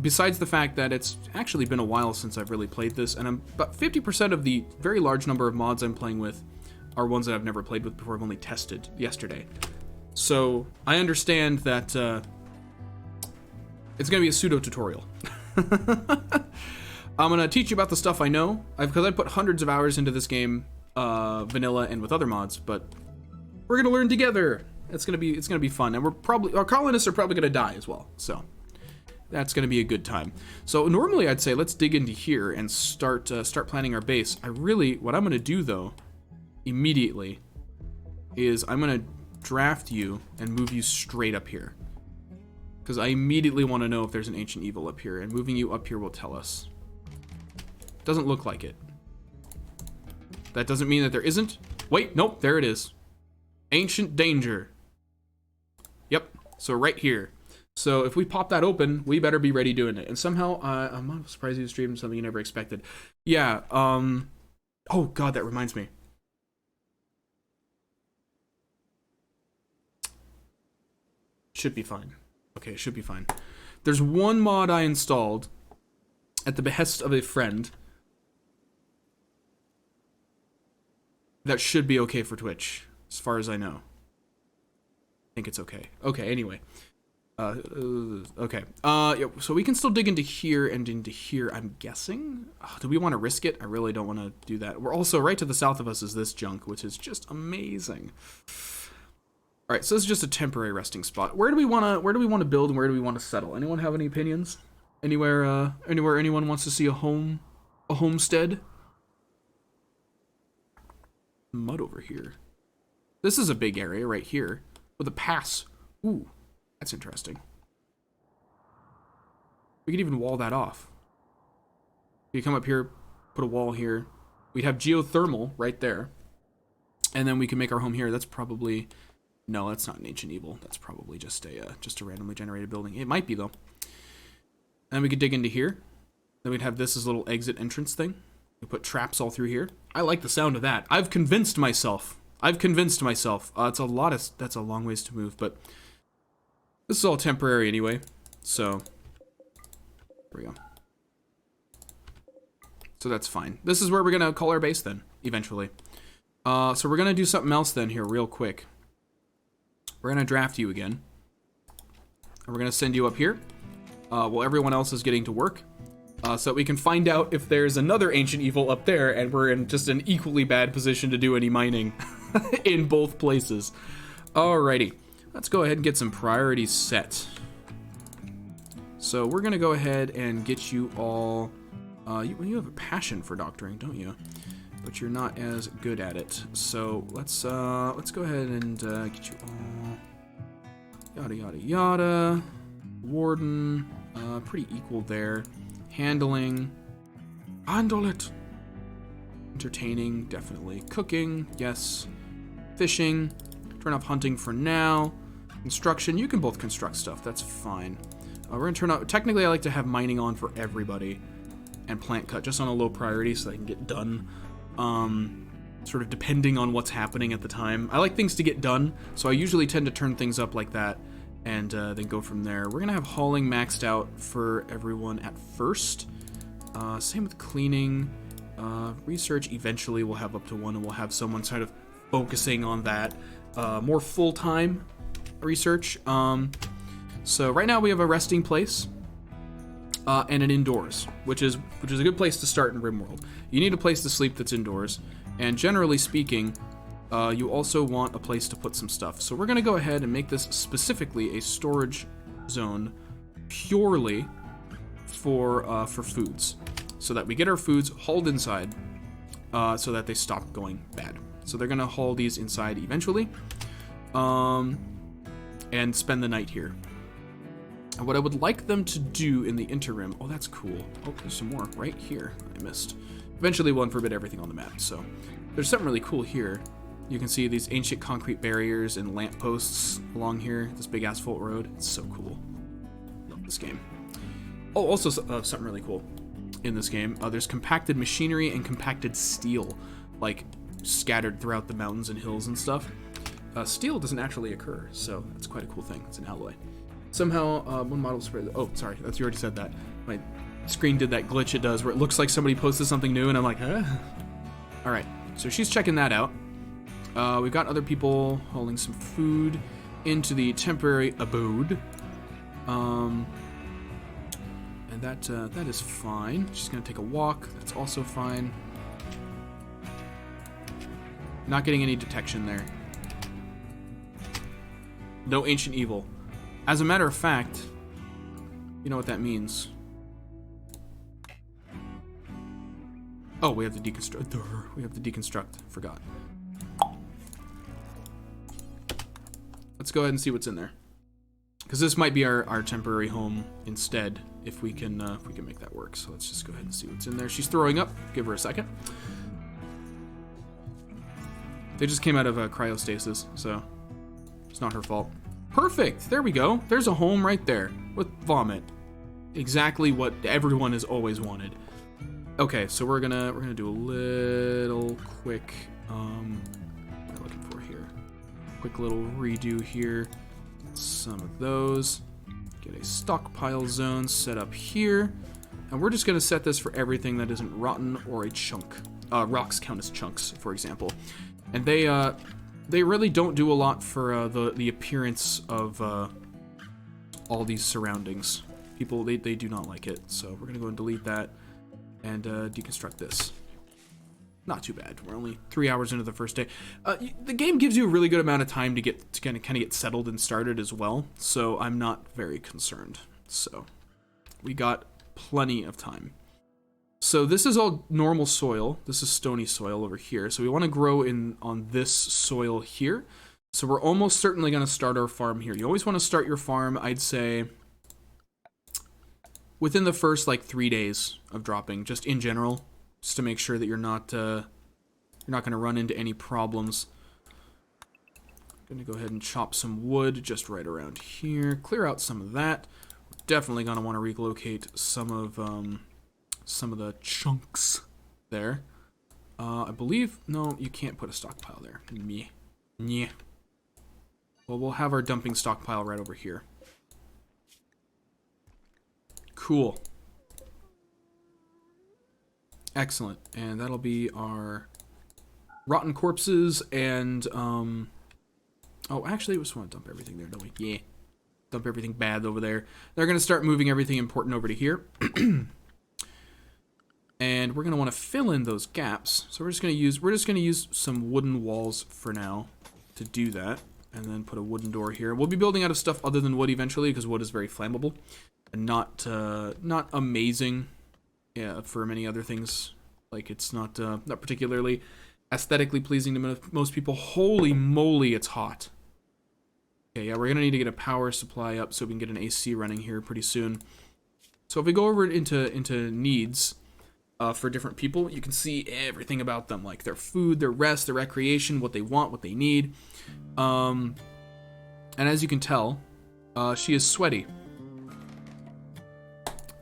Besides the fact that it's actually been a while since I've really played this, and about 50% of the very large number of mods I'm playing with are ones that I've never played with before. I've only tested yesterday. So I understand that it's going to be a pseudo tutorial. I'm going to teach you about the stuff I know, because I put hundreds of hours into this game, vanilla and with other mods, but we're going to learn together. It's going to be fun, and our colonists are probably going to die as well. So that's going to be a good time. So normally I'd say let's dig into here and start planning our base. What I'm going to do though immediately is I'm going to draft you and move you straight up here, because I immediately want to know if there's an ancient evil up here, and moving you up here will tell us. Doesn't look like it. That doesn't mean that there isn't. Wait, nope, there it is. Ancient danger. Yep, so right here. So if we pop that open, we better be ready doing it. And somehow I'm not surprised you streamed something you never expected. Yeah, oh god, that reminds me. Should be fine. Okay, it should be fine. There's one mod I installed at the behest of a friend that should be okay for Twitch, as far as I know. I think it's okay. Okay, anyway. Okay. Yeah, so we can still dig into here and into here, I'm guessing. Do we want to risk it? I really don't want to do that. We're also right to the south of us is this junk, which is just amazing. All right, so this is just a temporary resting spot. Where do we want to build, and where do we want to settle? Anyone have any opinions? Anywhere anyone wants to see a homestead? Mud over here. This is a big area right here with a pass. Ooh, that's interesting. We could even wall that off. You come up here, put a wall here. We'd have geothermal right there, and then we can make our home here. That's probably. No, that's not an ancient evil. That's probably just a randomly generated building. It might be though. And we could dig into here. Then we'd have this as a little exit entrance thing. We put traps all through here. I like the sound of that. I've convinced myself. It's a long ways to move, but this is all temporary anyway. So there we go. So that's fine. This is where we're gonna call our base then, eventually. So we're gonna do something else then here real quick. We're going to draft you again. And we're going to send you up here while everyone else is getting to work. So that we can find out if there's another ancient evil up there, and we're in just an equally bad position to do any mining in both places. Alrighty. Let's go ahead and get some priorities set. So we're going to go ahead and get you all... you have a passion for doctoring, don't you? But you're not as good at it. So let's go ahead and get you all yada yada yada. Warden, pretty equal there. Handling, handle it. Entertaining, definitely. Cooking, yes. Fishing, turn off hunting for now. Construction, you can both construct stuff. That's fine. We're gonna turn off. Technically, I like to have mining on for everybody, and plant cut just on a low priority so they can get done sort of depending on what's happening at the time. I like things to get done, so I usually tend to turn things up like that, and then go from there. We're gonna have hauling maxed out for everyone at first. Same with cleaning. Research eventually we'll have up to 1, and we'll have someone sort of focusing on that. More full-time research. So right now we have a resting place and an indoors, which is a good place to start in Rimworld. You need a place to sleep that's indoors, and generally speaking, you also want a place to put some stuff. So we're going to go ahead and make this specifically a storage zone purely for foods, so that we get our foods hauled inside, so that they stop going bad. So they're going to haul these inside eventually, and spend the night here. And what I would like them to do in the interim... Oh, that's cool. Oh, there's some more right here I missed. Eventually we'll unforbid everything on the map, so... There's something really cool here. You can see these ancient concrete barriers and lampposts along here, this big asphalt road. It's so cool. Love this game. Oh, also something really cool in this game. There's compacted machinery and compacted steel, like, scattered throughout the mountains and hills and stuff. Steel doesn't actually occur, so that's quite a cool thing. It's an alloy. Somehow, one model spread... Oh, sorry, you already said that. My screen did that glitch it does, where it looks like somebody posted something new, and I'm like, huh? Alright, so she's checking that out. We've got other people hauling some food into the temporary abode. And that is fine. She's gonna take a walk. That's also fine. Not getting any detection there. No ancient evil. As a matter of fact, you know what that means. Oh, we have to deconstruct. We have to deconstruct. Forgot. Let's go ahead and see what's in there, because this might be our temporary home instead, if we can make that work. So let's just go ahead and see what's in there. She's throwing up. Give her a second. They just came out of cryostasis, so it's not her fault. Perfect. There we go. There's a home right there with vomit. Exactly what everyone has always wanted. Okay, so we're gonna do a little quick what am I looking for here? Quick little redo here. Some of those. Get a stockpile zone set up here, and we're just gonna set this for everything that isn't rotten or a chunk. Rocks count as chunks, for example, and they really don't do a lot for the appearance of all these surroundings. People, they do not like it, so we're gonna go and delete that and deconstruct this. Not too bad. We're only 3 hours into the first day. The game gives you a really good amount of time to kind of get settled and started as well, so I'm not very concerned. So we got plenty of time. So this is all normal soil. This is stony soil over here. So we want to grow on this soil here. So we're almost certainly going to start our farm here. You always want to start your farm, I'd say, within the first like 3 days of dropping, just in general, just to make sure that you're not going to run into any problems. I'm going to go ahead and chop some wood just right around here, clear out some of that. We're definitely going to want to relocate some of the chunks there. I believe, no, you can't put a stockpile there. Meh. Yeah. Well, we'll have our dumping stockpile right over here. Cool. Excellent. And that'll be our rotten corpses and, oh, actually, we just want to dump everything there, don't we? Yeah. Dump everything bad over there. They're going to start moving everything important over to here. And we're going to want to fill in those gaps. So we're just going to use some wooden walls for now to do that. And then put a wooden door here. We'll be building out of stuff other than wood eventually, because wood is very flammable and not amazing, yeah, for many other things. Like, it's not particularly aesthetically pleasing to most people. Holy moly, it's hot. Okay, yeah, we're gonna need to get a power supply up so we can get an AC running here pretty soon. So if we go over into needs for different people, you can see everything about them, like their food, their rest, their recreation, what they want, what they need. And as you can tell, she is sweaty,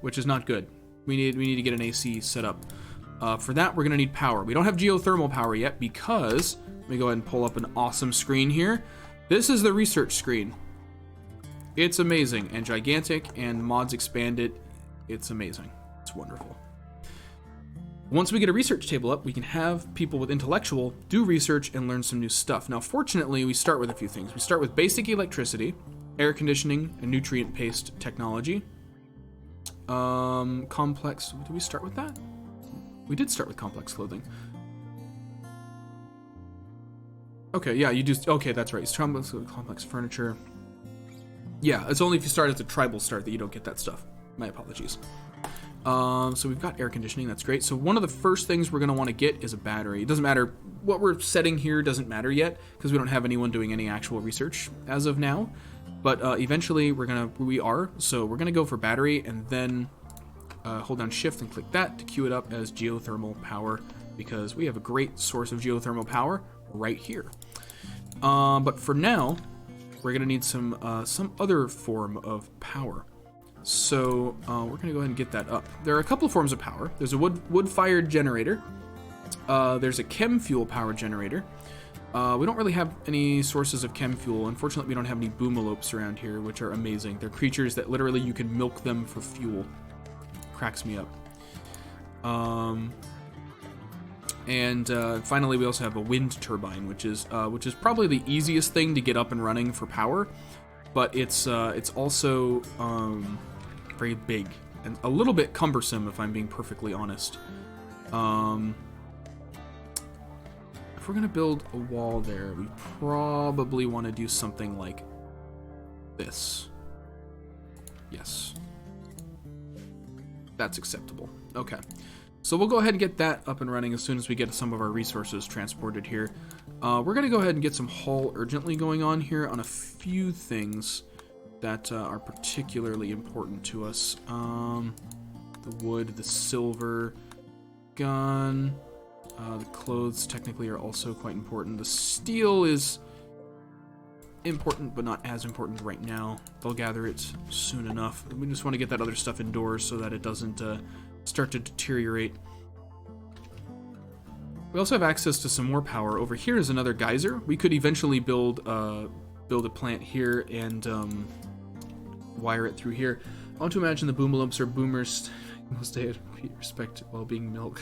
which is not good. We need to get an AC set up For that, we're going to need power. We don't have geothermal power yet because, let me go ahead and pull up an awesome screen here. This is the research screen. It's amazing and gigantic, and mods expand it. It's amazing. It's wonderful. Once we get a research table up, we can have people with intellectual do research and learn some new stuff. Now, fortunately, we start with a few things. We start with basic electricity, air conditioning, and nutrient paste technology. Complex, did we start with that? We did start with complex clothing. Okay, yeah, you do, okay, that's right. It's complex furniture. Yeah, it's only if you start as a tribal start that you don't get that stuff. My apologies. So we've got air conditioning, that's great. So one of the first things we're gonna wanna get is a battery. It doesn't matter, what we're setting here doesn't matter yet, because we don't have anyone doing any actual research as of now. But eventually we are, so we're gonna go for battery and then hold down shift and click that to queue it up as geothermal power, because we have a great source of geothermal power right here. But for now, we're gonna need some other form of power. So we're gonna go ahead and get that up. There are a couple of forms of power. There's a wood-fired generator. There's a chem fuel power generator. We don't really have any sources of chem fuel. Unfortunately, we don't have any boomalopes around here, which are amazing. They're creatures that literally you can milk them for fuel. Cracks me up. And finally, we also have a wind turbine, which is probably the easiest thing to get up and running for power, but it's also very big and a little bit cumbersome, if I'm being perfectly honest. If we're gonna build a wall there, we probably want to do something like this. Yes, that's acceptable. Okay. So we'll go ahead and get that up and running as soon as we get some of our resources transported here. We're going to go ahead and get some haul urgently going on here on a few things that are particularly important to us. The wood, the silver, gun, the clothes technically are also quite important. The steel is important, but not as important right now. They'll gather it soon enough. We just want to get that other stuff indoors so that it doesn't start to deteriorate. We also have access to some more power. Over here is another geyser. We could eventually build a plant here and wire it through here. I want to imagine the boomalumps or boomers must respect while being milk.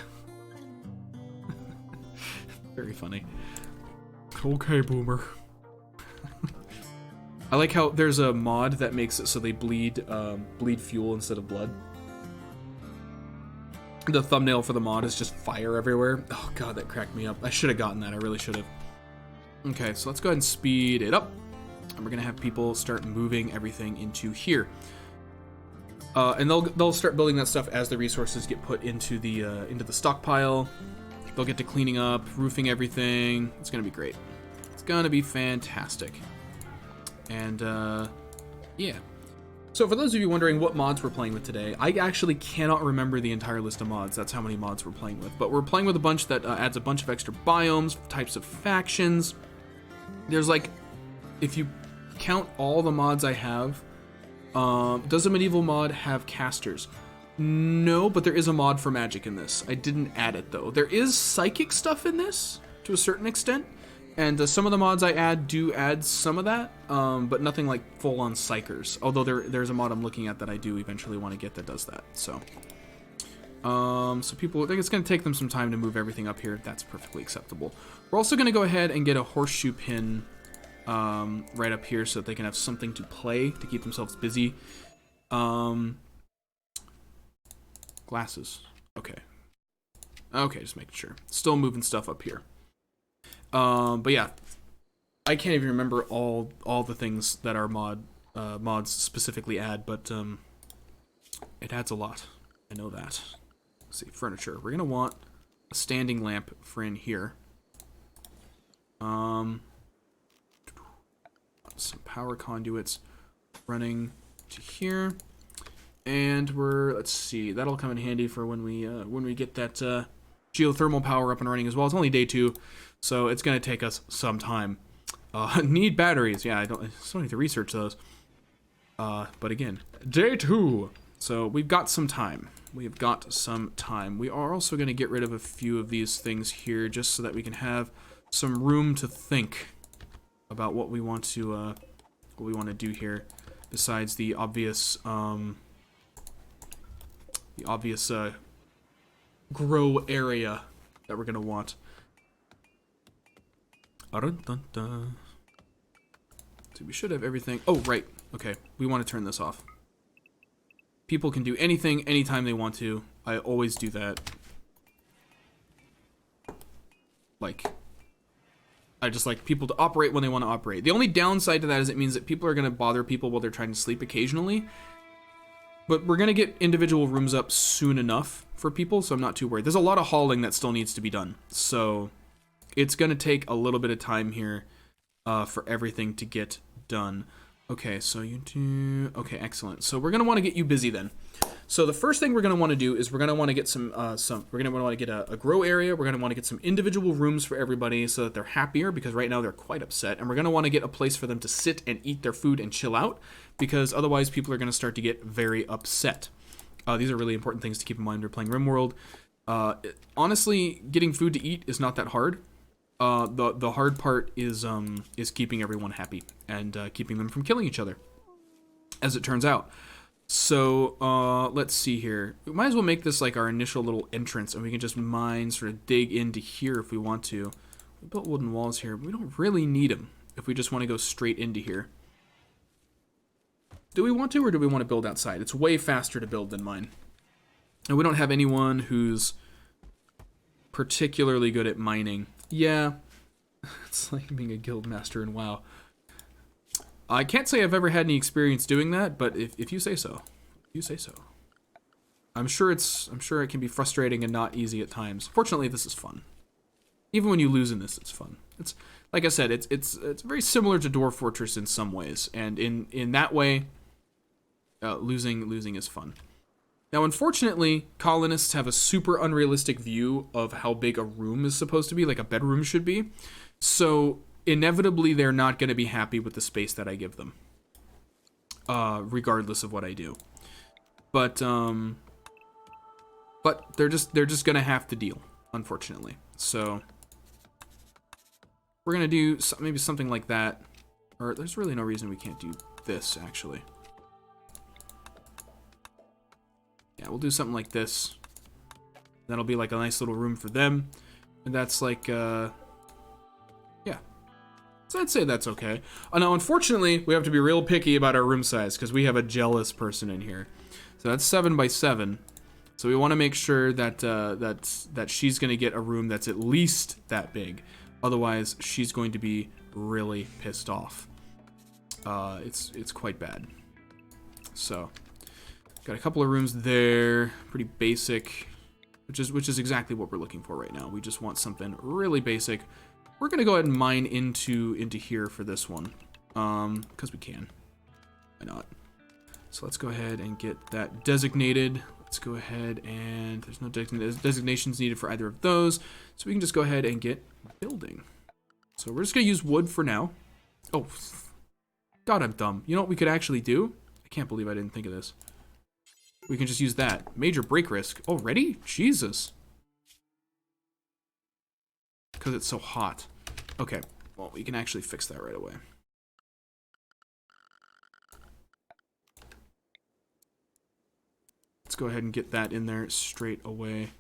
Very funny. Okay, boomer. I like how there's a mod that makes it so they bleed fuel instead of blood. The thumbnail for the mod is just fire everywhere. Oh god, that cracked me up. I should have gotten that. I really should have. Okay, so let's go ahead and speed it up. And we're gonna have people start moving everything into here. And they'll start building that stuff as the resources get put into the stockpile. They'll get to cleaning up, roofing everything. It's gonna be great. It's gonna be fantastic. And yeah. So for those of you wondering what mods we're playing with today, I actually cannot remember the entire list of mods. That's how many mods we're playing with. But we're playing with a bunch that adds a bunch of extra biomes, types of factions. There's like, if you count all the mods I have, does a medieval mod have casters? No, but there is a mod for magic in this. I didn't add it though. There is psychic stuff in this to a certain extent. And some of the mods I add do add some of that, but nothing like full-on psychers. Although there's a mod I'm looking at that I do eventually want to get that does that. So people, I think it's going to take them some time to move everything up here. That's perfectly acceptable. We're also going to go ahead and get a horseshoe pin right up here so that they can have something to play to keep themselves busy. Glasses. Okay. Okay, just making sure. Still moving stuff up here. But yeah, I can't even remember all the things that our mods specifically add, but it adds a lot. I know that. Let's see, furniture. We're gonna want a standing lamp for in here. Some power conduits running to here, and let's see, that'll come in handy for when we get that geothermal power up and running as well. It's only day 2. So it's going to take us some time. Need batteries. Yeah, I still need to research those. But again, day 2. So we've got some time. We've got some time. We are also going to get rid of a few of these things here just so that we can have some room to think about what we want to do here, besides the obvious grow area that we're going to want. So we should have everything. Oh, right. Okay, we want to turn this off. People can do anything, anytime they want to. I always do that. Like, I just like people to operate when they want to operate. The only downside to that is it means that people are going to bother people while they're trying to sleep occasionally. But we're going to get individual rooms up soon enough for people, so I'm not too worried. There's a lot of hauling that still needs to be done. So it's going to take a little bit of time here for everything to get done. Okay, so you do... Okay, excellent. So we're going to want to get you busy then. So the first thing we're going to want to do is we're going to want to get we're going to want to get a grow area. We're going to want to get some individual rooms for everybody so that they're happier, because right now they're quite upset. And we're going to want to get a place for them to sit and eat their food and chill out, because otherwise people are going to start to get very upset. These are really important things to keep in mind when you're playing Rimworld. Honestly, getting food to eat is not that hard. The hard part is keeping everyone happy and keeping them from killing each other, as it turns out. So let's see here. We might as well make this like our initial little entrance, and we can just sort of dig into here if we want to. We built wooden walls here, but we don't really need them if we just want to go straight into here. Do we want to, or do we want to build outside? It's way faster to build than mine. And we don't have anyone who's particularly good at mining. Yeah, it's like being a guild master in WoW. I can't say I've ever had any experience doing that, but if you say so, you say so. I'm sure it can be frustrating and not easy at times. Fortunately, this is fun. Even when you lose in this, it's fun. It's like I said, it's very similar to Dwarf Fortress in some ways, and in that way, losing is fun. Now, unfortunately, colonists have a super unrealistic view of how big a room is supposed to be, like a bedroom should be. So inevitably, they're not going to be happy with the space that I give them, regardless of what I do. But they're just going to have to deal, unfortunately. So we're going to do maybe something like that. Or there's really no reason we can't do this, actually. Yeah, we'll do something like this. That'll be like a nice little room for them. And that's like, yeah. So I'd say that's okay. Now, unfortunately, we have to be real picky about our room size, because we have a jealous person in here. So that's 7 by 7. So we want to make sure that that she's going to get a room that's at least that big. Otherwise, she's going to be really pissed off. It's quite bad. So got a couple of rooms there, pretty basic, which is exactly what we're looking for right now. We just want something really basic. We're gonna go ahead and mine into here for this one, because we can. Why not? So let's go ahead and get that designated. Let's go ahead and there's no designations needed for either of those, so we can just go ahead and get building. So we're just gonna use wood for now. Oh, God, I'm dumb. You know what we could actually do? I can't believe I didn't think of this. We can just use that. Major break risk. Already? Jesus. Because it's so hot. Okay. Well, we can actually fix that right away. Let's go ahead and get that in there straight away.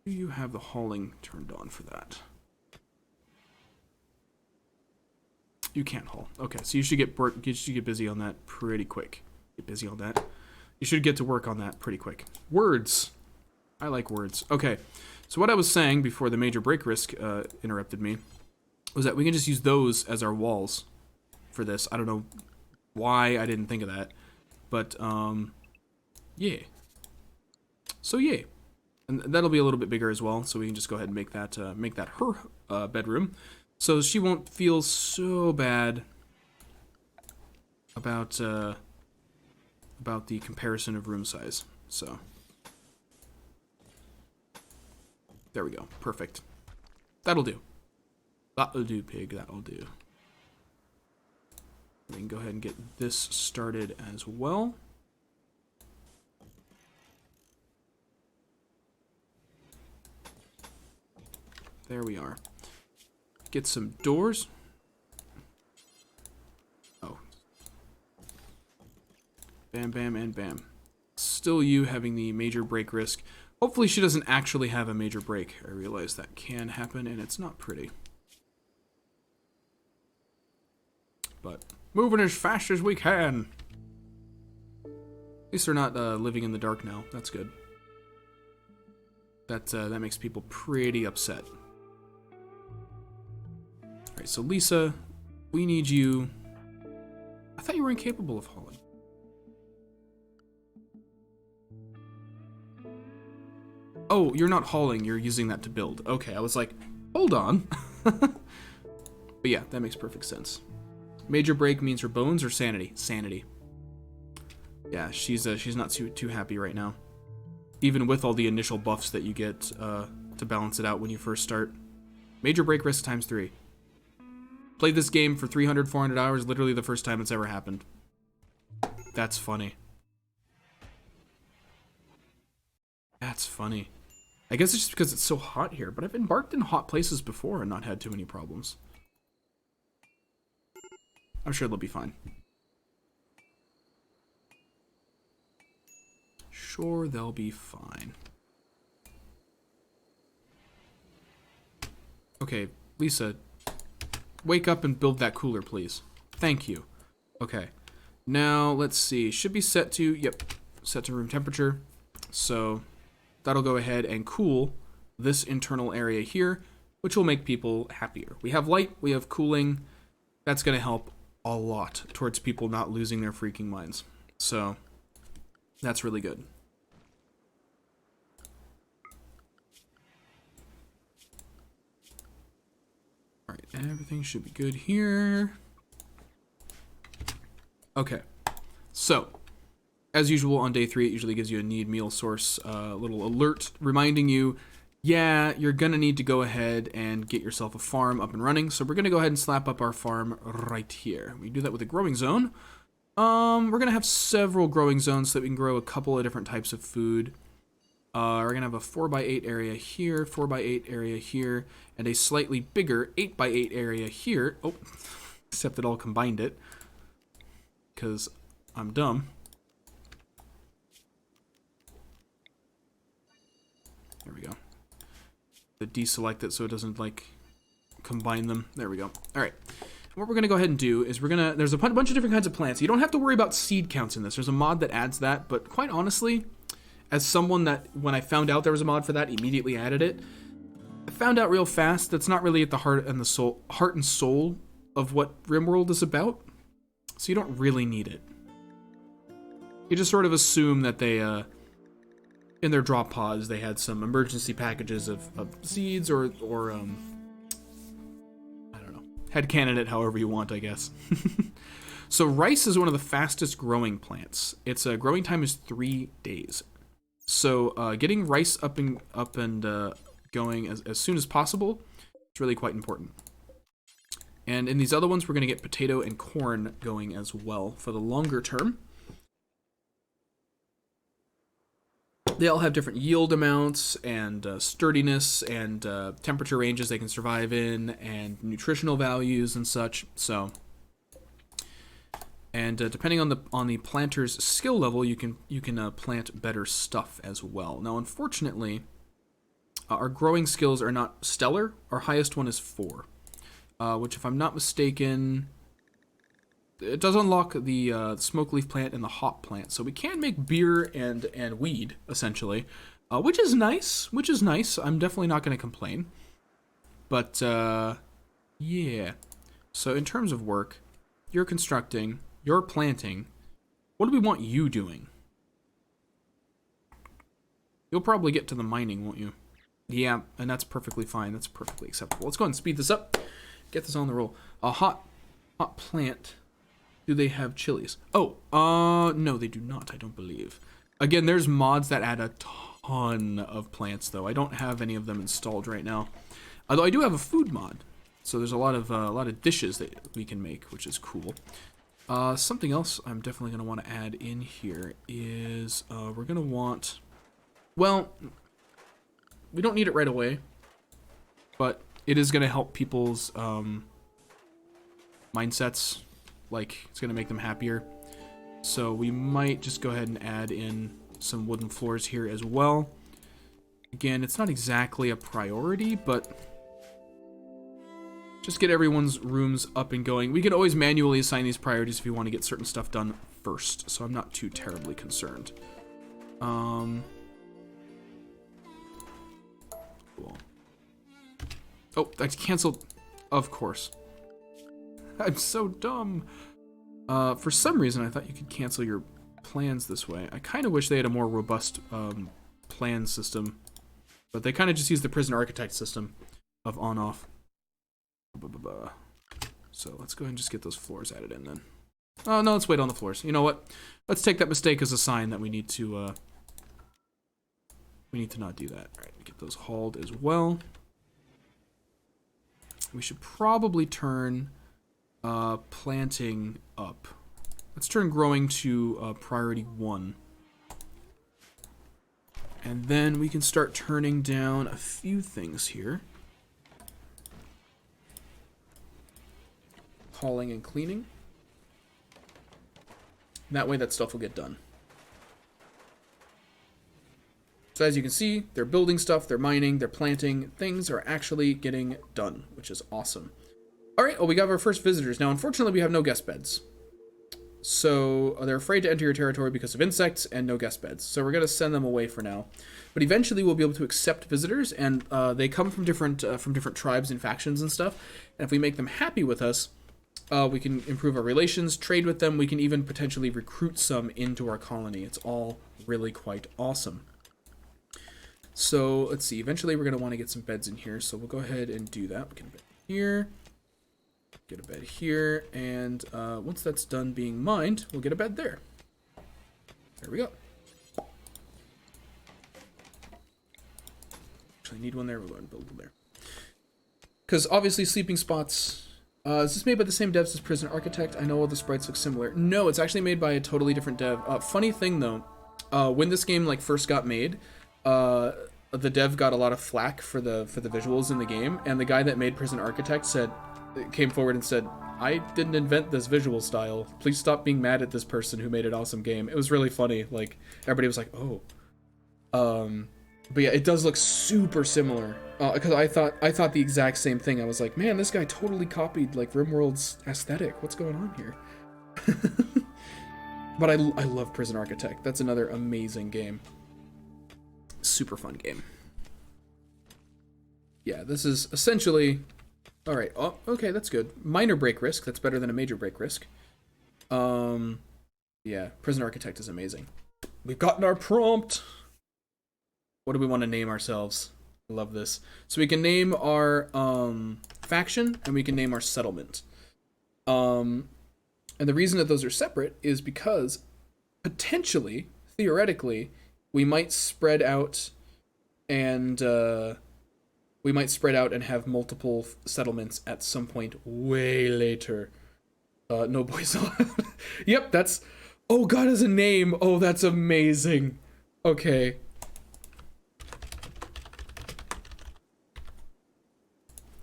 Do you have the hauling turned on for that? You can't haul. Okay, so you should get busy on that pretty quick. Get busy on that. You should get to work on that pretty quick. Words. I like words. Okay, so what I was saying before the major break risk interrupted me was that we can just use those as our walls for this. I don't know why I didn't think of that, but yeah. So yeah, and that'll be a little bit bigger as well. So we can just go ahead and make that her bedroom. So she won't feel so bad about the comparison of room size. So there we go. Perfect. That'll do. That'll do, pig. That'll do. We can go ahead and get this started as well. There we are. Get some doors. Oh. Bam, bam, and bam. Still you having the major break risk. Hopefully she doesn't actually have a major break. I realize that can happen, and it's not pretty. But moving as fast as we can. At least they're not living in the dark now. That's good. That makes people pretty upset. Alright, so Lisa, we need you. I thought you were incapable of hauling. Oh, you're not hauling, you're using that to build. Okay, I was like, hold on. But yeah, that makes perfect sense. Major break means her bones or sanity? Sanity. Yeah, she's not too happy right now. Even with all the initial buffs that you get to balance it out when you first start. Major break risk times 3. Played this game for 300, 400 hours, literally the first time it's ever happened. That's funny. That's funny. I guess it's just because it's so hot here, but I've embarked in hot places before and not had too many problems. I'm sure they'll be fine. Sure, they'll be fine. Okay, Lisa, wake up and build that cooler, please. Thank you. Okay, now let's see. Should be set to, yep, set to room temperature. So that'll go ahead and cool this internal area here, which will make people happier. We have light, we have cooling. That's going to help a lot towards people not losing their freaking minds. So that's really good. All right, everything should be good here. Okay, so as usual on day 3, it usually gives you a need meal source little alert reminding you, yeah, you're gonna need to go ahead and get yourself a farm up and running. So we're gonna go ahead and slap up our farm right here. We do that with a growing zone. We're gonna have several growing zones so that we can grow a couple of different types of food. We're gonna have a 4x8 area here, 4x8 area here, and a slightly bigger 8x8 area here. Oh, except it all combined it, because I'm dumb. There we go. Deselect it so it doesn't like combine them. There we go. All right. What we're gonna go ahead and do is there's a bunch of different kinds of plants. You don't have to worry about seed counts in this. There's a mod that adds that, but quite honestly, as someone that when I found out there was a mod for that, immediately added it, I found out real fast that's not really at the heart and soul of what Rimworld is about. So you don't really need it. You just sort of assume that they in their drop pods, they had some emergency packages of seeds or I don't know, headcanon it however you want, I guess. So rice is one of the fastest growing plants. Its growing time is 3 days. So getting rice up and going as soon as possible is really quite important. And in these other ones, we're going to get potato and corn going as well for the longer term. They all have different yield amounts and sturdiness and temperature ranges they can survive in and nutritional values and such. So, and depending on the planter's skill level, you can plant better stuff as well. Now, unfortunately, our growing skills are not stellar. Our highest one is 4, which, if I'm not mistaken, it does unlock the smoke leaf plant and the hop plant, so we can make beer and weed essentially, which is nice. I'm definitely not going to complain. But yeah. So in terms of work, you're constructing, you're planting. What do we want you doing? You'll probably get to the mining, won't you? Yeah, and that's perfectly fine. That's perfectly acceptable. Let's go ahead and speed this up. Get this on the roll. A hot plant. Do they have chilies? Oh, no, they do not, I don't believe. Again, there's mods that add a ton of plants, though. I don't have any of them installed right now. Although I do have a food mod. So there's a lot of dishes that we can make, which is cool. Something else I'm definitely going to want to add in here is we're going to want... Well, we don't need it right away, but it is going to help people's mindsets. Like, it's going to make them happier. So we might just go ahead and add in some wooden floors here as well. Again, it's not exactly a priority, but just get everyone's rooms up and going. We can always manually assign these priorities if you want to get certain stuff done first, so I'm not too terribly concerned. Cool. Oh, that's canceled. Of course. I'm so dumb. For some reason, I thought you could cancel your plans this way. I kind of wish they had a more robust plan system, but they kind of just use the prison architect system of on-off. So let's go ahead and just get those floors added in then. Oh, no, let's wait on the floors. You know what? Let's take that mistake as a sign that we need to not do that. All right, get those hauled as well. We should probably turn planting up. Let's turn growing to priority 1. And then we can start turning down a few things here. Hauling and cleaning. That way that stuff will get done. So as you can see, they're building stuff, they're mining, they're planting. Things are actually getting done, which is awesome. All right, well, we got our first visitors. Now, unfortunately, we have no guest beds. So they're afraid to enter your territory because of insects and no guest beds. So we're going to send them away for now. But eventually we'll be able to accept visitors, and they come from different tribes and factions and stuff. And if we make them happy with us, we can improve our relations, trade with them. We can even potentially recruit some into our colony. It's all really quite awesome. So let's see. Eventually we're going to want to get some beds in here. So we'll go ahead and do that. We can bed here. Get a bed here, and once that's done being mined, we'll get a bed there. There we go. Actually, I need one there. We'll go ahead and build one there. Because obviously, sleeping spots. Is this made by the same devs as Prison Architect? I know all the sprites look similar. No, it's actually made by a totally different dev. Funny thing though, when this game first got made, the dev got a lot of flack for the visuals in the game, and the guy that made Prison Architect came forward and said, I didn't invent this visual style. Please stop being mad at this person who made an awesome game. It was really funny. Like, everybody was like, oh. But yeah, it does look super similar. Because I thought the exact same thing. I was like, man, this guy totally copied Rimworld's aesthetic. What's going on here? But I love Prison Architect. That's another amazing game. Super fun game. Yeah, this is essentially... All right. Oh, okay, that's good. Minor break risk. That's better than a major break risk. Yeah, Prison Architect is amazing. We've gotten our prompt. What do we want to name ourselves? I love this. So we can name our faction, and we can name our settlement. And the reason that those are separate is because potentially, theoretically, we might spread out and have multiple settlements at some point way later. No boys allowed. Yep, that's... Oh, God has a name. Oh, that's amazing. Okay.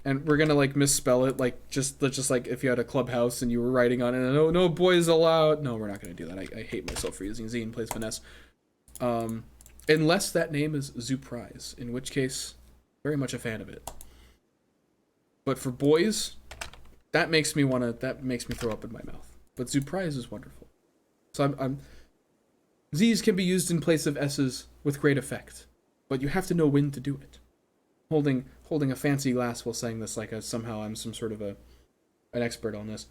And we're gonna misspell it, just if you had a clubhouse and you were writing on it, and no boys allowed. No, we're not gonna do that. I hate myself for using Z in place of finesse. Unless that name is Zuprise, in which case, very much a fan of it. But for boys, that makes me throw up in my mouth. But Zuprise is wonderful. So Z's can be used in place of S's with great effect, but you have to know when to do it. Holding a fancy glass while saying this somehow I'm some sort of an expert on this.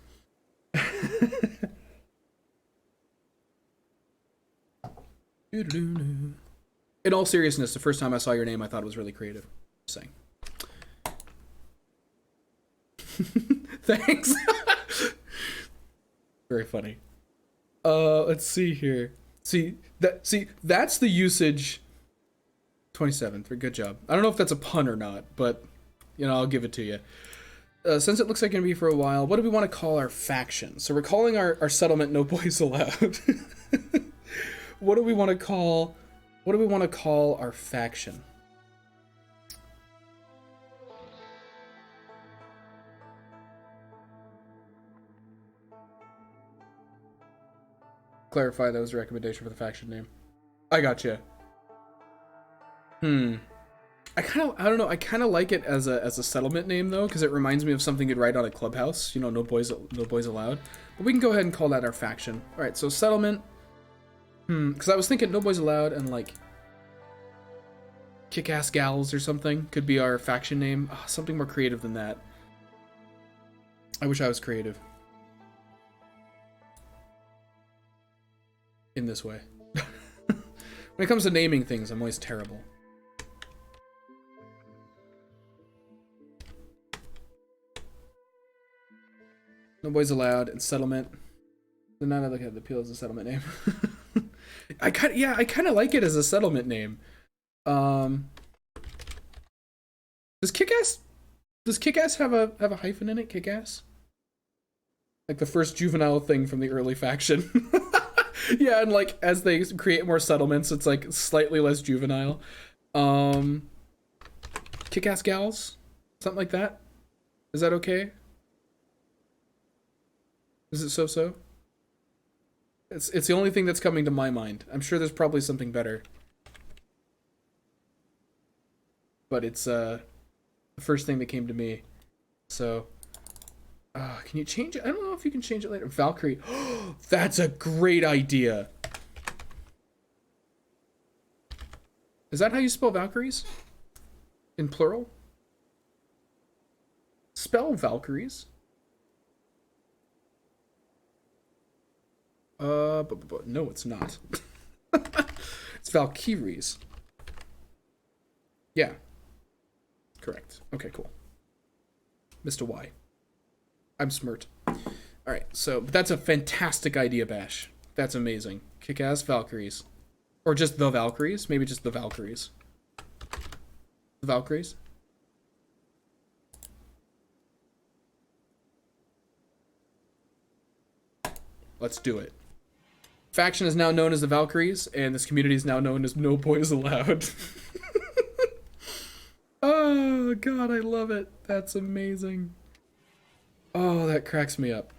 In all seriousness, the first time I saw your name, I thought it was really creative. Just saying. Thanks. Very funny. Let's see here. That's the usage. 27th. Good job. I don't know if that's a pun or not, but I'll give it to you. since it looks like it's gonna be for a while, what do we want to call our faction? So we're calling our settlement "No Boys Allowed." What do we want to call? What do we want to call our faction? Clarify that was a recommendation for the faction name. I gotcha. I don't know. I kind of like it as a settlement name though, because it reminds me of something you'd write on a clubhouse. You know, no boys allowed. But we can go ahead and call that our faction. All right, so settlement. Because I was thinking no boys allowed and like kick-ass gals or something could be our faction name. Oh, something more creative than that. I wish I was creative in this way. When it comes to naming things, I'm always terrible. No boys allowed and settlement. So now I look at the appeal as a settlement name. I kind of like it as a settlement name. Does Kick-Ass have a hyphen in it? Kick-Ass? Like the first juvenile thing from the early faction. Yeah, and like as they create more settlements, it's like slightly less juvenile. Kick-Ass Gals? Something like that? Is that okay? Is it so-so? It's the only thing that's coming to my mind. I'm sure there's probably something better. But it's the first thing that came to me. So can you change it? I don't know if you can change it later. Valkyrie. That's a great idea. Is that how you spell Valkyries? In plural? Spell Valkyries. But no, it's not. It's Valkyries. Yeah. Correct. Okay, cool. Mr. Y. I'm smirt. Alright, so but that's a fantastic idea, Bash. That's amazing. Kick-Ass Valkyries. Or just the Valkyries? Maybe just the Valkyries. The Valkyries? Let's do it. Faction is now known as the Valkyries, and this community is now known as No Boys Allowed. Oh, God, I love it. That's amazing. Oh, that cracks me up.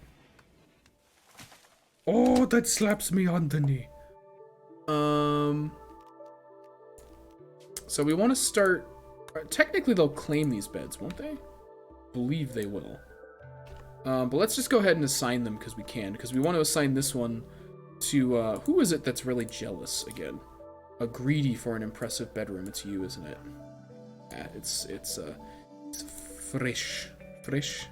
Oh, that slaps me on the knee. So we want to start... Technically, they'll claim these beds, won't they? Believe they will. But let's just go ahead and assign them because we can. Because we want to assign this one to... who is it that's really jealous again? A greedy for an impressive bedroom. It's you, isn't it? Yeah, it's Fresh. Fresh?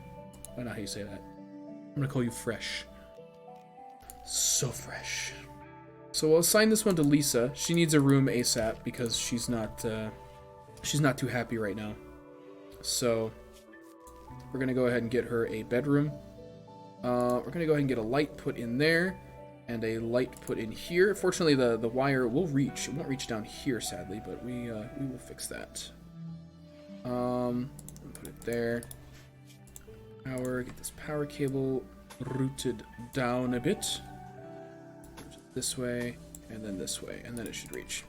I don't know how you say that. I'm gonna call you Fresh. So fresh. So we'll assign this one to Lisa. She needs a room ASAP because she's not too happy right now. So we're gonna go ahead and get her a bedroom. We're gonna go ahead and get a light put in there and a light put in here. Fortunately, the wire will reach. It won't reach down here, sadly, but we will fix that. Put it there. Power. Get this power cable routed down a bit. This way, and then this way, and then it should reach.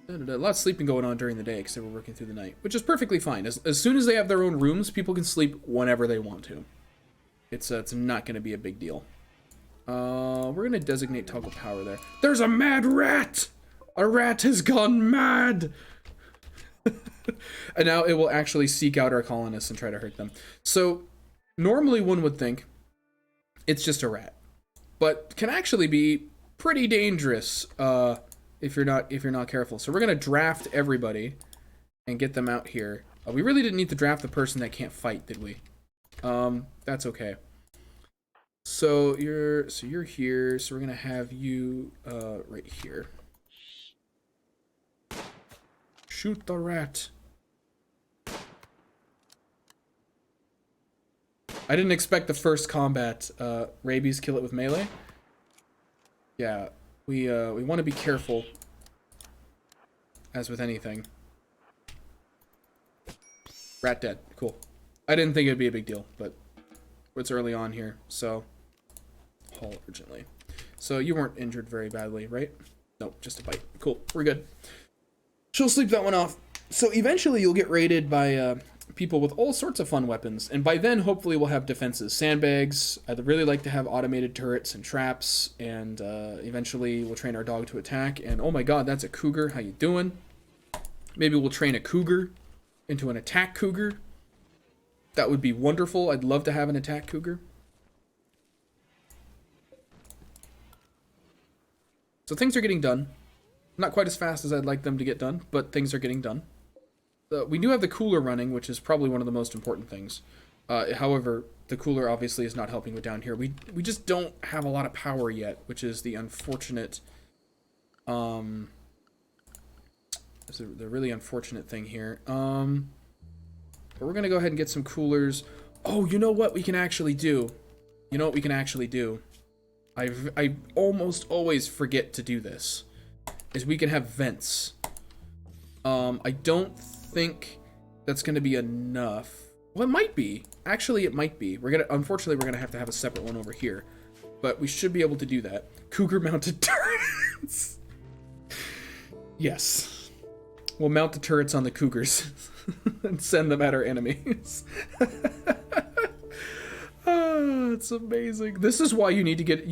A lot of sleeping going on during the day because they were working through the night, which is perfectly fine. As soon as they have their own rooms, people can sleep whenever they want to. It's not going to be a big deal. We're going to designate toggle power there. There's a mad rat! A rat has gone mad! And now it will actually seek out our colonists and try to hurt them. So, normally one would think it's just a rat, but can actually be pretty dangerous if you're not careful. So we're gonna draft everybody and get them out here. We really didn't need to draft the person that can't fight, did we? That's okay. So you're here. So we're gonna have you right here. Shoot the rat. I didn't expect the first combat rabies kill it with melee. Yeah, we want to be careful, as with anything. Rat dead. Cool. I didn't think it'd be a big deal, but it's early on here, so haul urgently. So you weren't injured very badly, right? Nope, just a bite. Cool. We're good. She'll sleep that one off. So eventually you'll get raided by people with all sorts of fun weapons, and by then hopefully we'll have defenses. Sandbags. I'd really like to have automated turrets and traps, and eventually we'll train our dog to attack. And oh my god, that's a cougar. How you doing? Maybe we'll train a cougar into an attack cougar. That would be wonderful. I'd love to have an attack cougar. So things are getting done. Not quite as fast as I'd like them to get done, but things are getting done. We do have the cooler running, which is probably one of the most important things. However, the cooler obviously is not helping with down here. We just don't have a lot of power yet, which is the unfortunate... It's the really unfortunate thing here. But we're going to go ahead and get some coolers. Oh, you know what we can actually do? You know what we can actually do? I almost always forget to do this. Is we can have vents. I don't think that's going to be enough. Well, it might be. Actually, it might be. Unfortunately, we're going to have a separate one over here. But we should be able to do that. Cougar-mounted turrets. Yes. We'll mount the turrets on the cougars and send them at our enemies. Oh, it's amazing. This is why you need to get...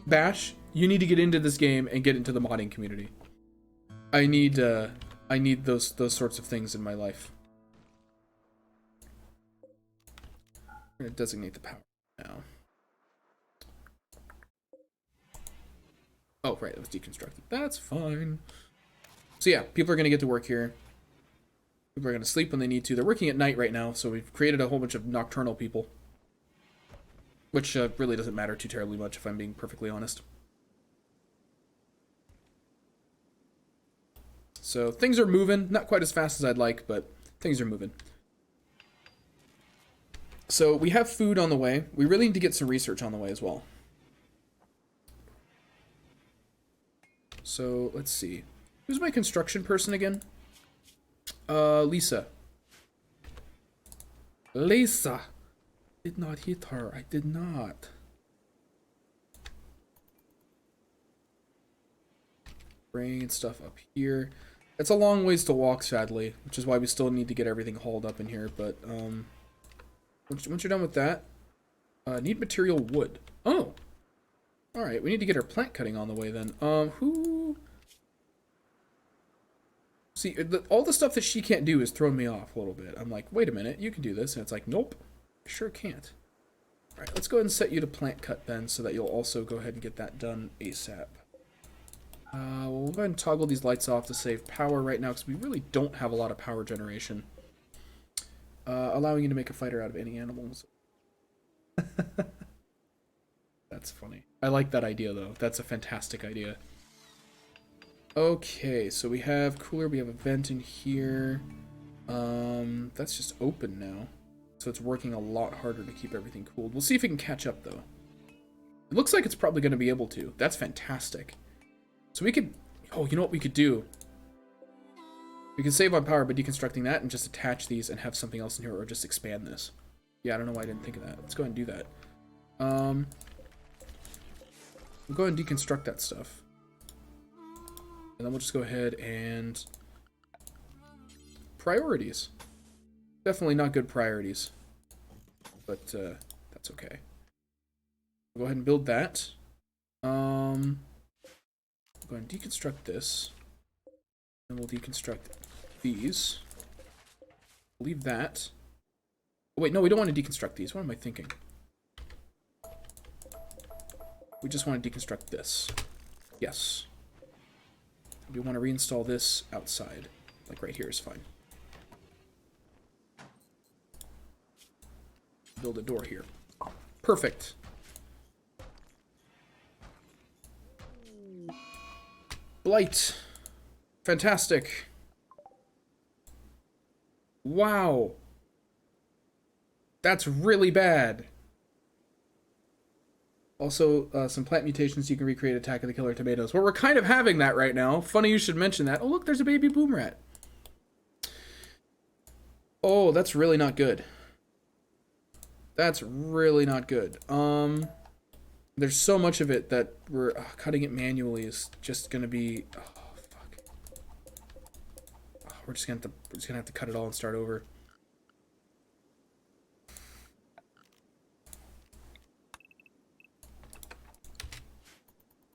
Bash, you need to get into this game and get into the modding community. I need those sorts of things in my life. I'm going to designate the power now. Oh, right, it was deconstructed. That's fine. So yeah, people are going to get to work here. People are going to sleep when they need to. They're working at night right now, so we've created a whole bunch of nocturnal people. Which really doesn't matter too terribly much, if I'm being perfectly honest. So things are moving. Not quite as fast as I'd like, but things are moving. So we have food on the way. We really need to get some research on the way as well. So let's see. Who's my construction person again? Lisa. Lisa. Did not hit her. I did not. Bring stuff up here. It's a long ways to walk, sadly, which is why we still need to get everything hauled up in here. But once you're done with that, need material wood. Oh, all right. We need to get our plant cutting on the way then. Who? See, all the stuff that she can't do is throwing me off a little bit. I'm like, wait a minute, you can do this, and it's like, nope. Sure can't. All right, let's go ahead and set you to plant cut then, so that you'll also go ahead and get that done ASAP. We'll go ahead and toggle these lights off to save power right now, because we really don't have a lot of power generation. Allowing you to make a fighter out of any animals. That's funny. I like that idea, though. That's a fantastic idea. Okay, so we have cooler, we have a vent in here. That's just open now. So it's working a lot harder to keep everything cooled. We'll see if it can catch up, though. It looks like it's probably going to be able to. That's fantastic. So we could... Oh, you know what we could do? We can save on power by deconstructing that and just attach these and have something else in here, or just expand this. Yeah, I don't know why I didn't think of that. Let's go ahead and do that. We'll go ahead and deconstruct that stuff. And then we'll just go ahead and... Priorities. Definitely not good priorities. But that's okay. We'll go ahead and build that. We'll go ahead and deconstruct this. And we'll deconstruct these. We'll leave that. Oh, wait, no, we don't want to deconstruct these. What am I thinking? We just want to deconstruct this. Yes. We want to reinstall this outside. Like right here is fine. Build a door here. Perfect. Blight. Fantastic. Wow. That's really bad. Also, some plant mutations you can recreate Attack of the Killer Tomatoes. Well, we're kind of having that right now. Funny you should mention that. Oh, look, there's a baby boom rat. Oh, that's really not good. That's really not good. There's so much of it that we're cutting it manually is just gonna be. Oh fuck. Oh, we're just gonna have to cut it all and start over.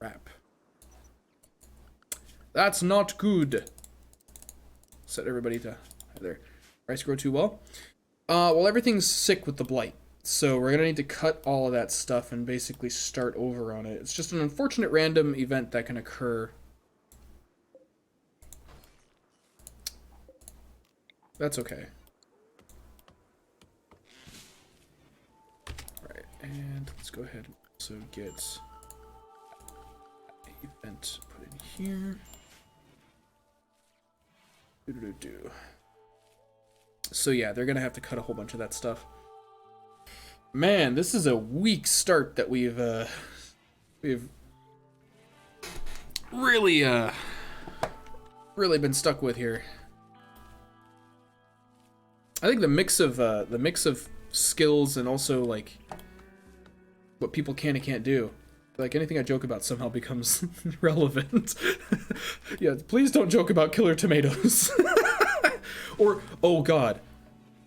Crap. That's not good. Set everybody to there. Rice grow too well. Well, everything's sick with the blight, so we're gonna need to cut all of that stuff and basically start over on it. It's just an unfortunate random event that can occur. That's okay. Alright, and let's go ahead and also get an event put in here. So yeah, they're gonna have to cut a whole bunch of that stuff. Man, this is a weak start that we've really really been stuck with here. I think the mix of skills and also like what people can and can't do. Like anything I joke about somehow becomes relevant. Yeah, please don't joke about killer tomatoes. Or, oh god,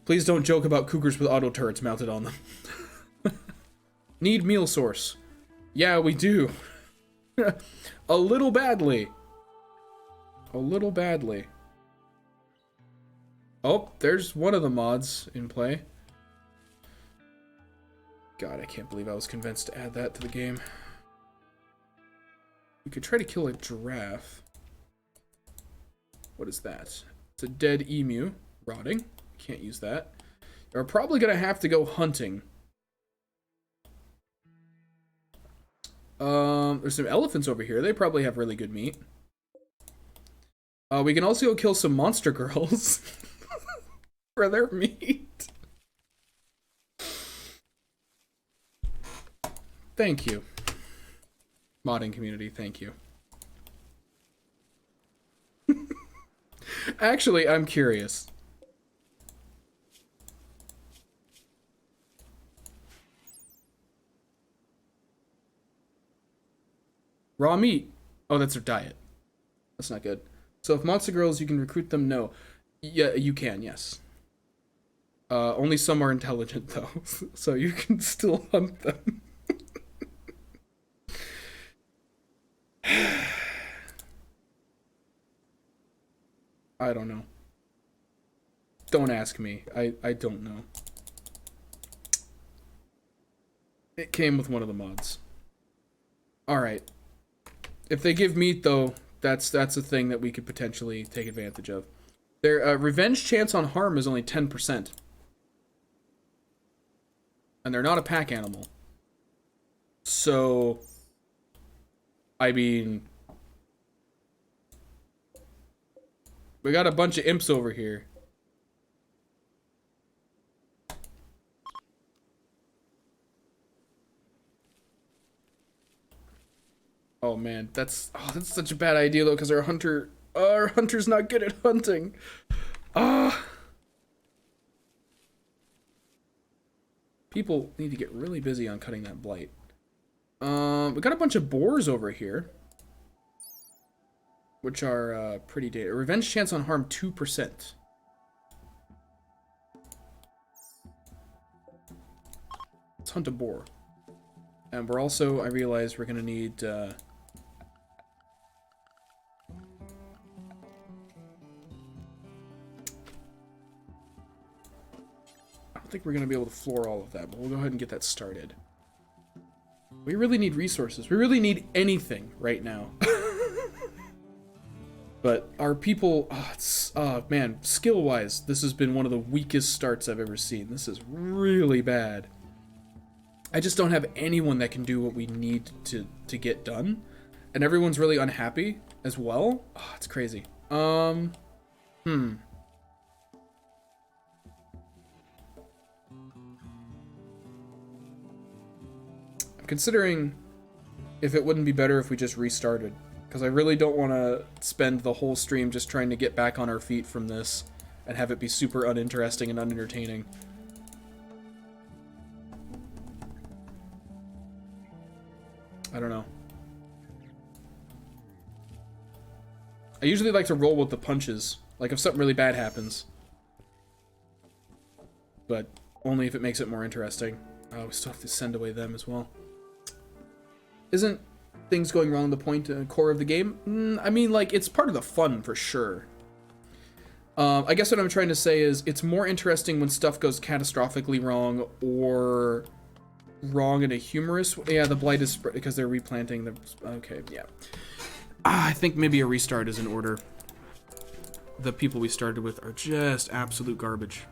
please don't joke about cougars with auto turrets mounted on them. Need meal source. Yeah, we do. A little badly. A little badly. Oh, there's one of the mods in play. God, I can't believe I was convinced to add that to the game. We could try to kill a giraffe. What is that? It's a dead emu. Rotting. Can't use that. We're probably gonna have to go hunting. There's some elephants over here. They probably have really good meat. We can also go kill some monster girls for their meat. Thank you. Modding community, thank you. Actually, I'm curious. Raw meat. Oh, that's their diet. That's not good. So if monster girls, you can recruit them? No. Yeah, you can, yes. Only some are intelligent, though. So you can still hunt them. I don't know. Don't ask me. I don't know. It came with one of the mods. Alright. If they give meat, though, that's a thing that we could potentially take advantage of. Their revenge chance on harm is only 10%. And they're not a pack animal. So, I mean, we got a bunch of imps over here. Oh man, that's such a bad idea though, because our hunter's not good at hunting. People need to get really busy on cutting that blight. We got a bunch of boars over here, which are pretty data. Revenge chance on harm 2%. Let's hunt a boar. And we're also, I realize we're gonna need I don't think we're gonna be able to floor all of that, but we'll go ahead and get that started. We really need resources. We really need anything right now. But our people, man, skill-wise, this has been one of the weakest starts I've ever seen. This is really bad. I just don't have anyone that can do what we need to get done. And everyone's really unhappy as well. Oh, it's crazy. I'm considering if it wouldn't be better if we just restarted. Because I really don't want to spend the whole stream just trying to get back on our feet from this and have it be super uninteresting and unentertaining. I don't know. I usually like to roll with the punches, like if something really bad happens. But only if it makes it more interesting. Oh, we still have to send away them as well. Isn't things going wrong the point core of the game? I mean, like, it's part of the fun for sure. I guess what I'm trying to say is it's more interesting when stuff goes catastrophically wrong or wrong in a humorous way. Yeah, the blight is because they're replanting the... Okay, yeah. I think maybe a restart is in order. The people we started with are just absolute garbage.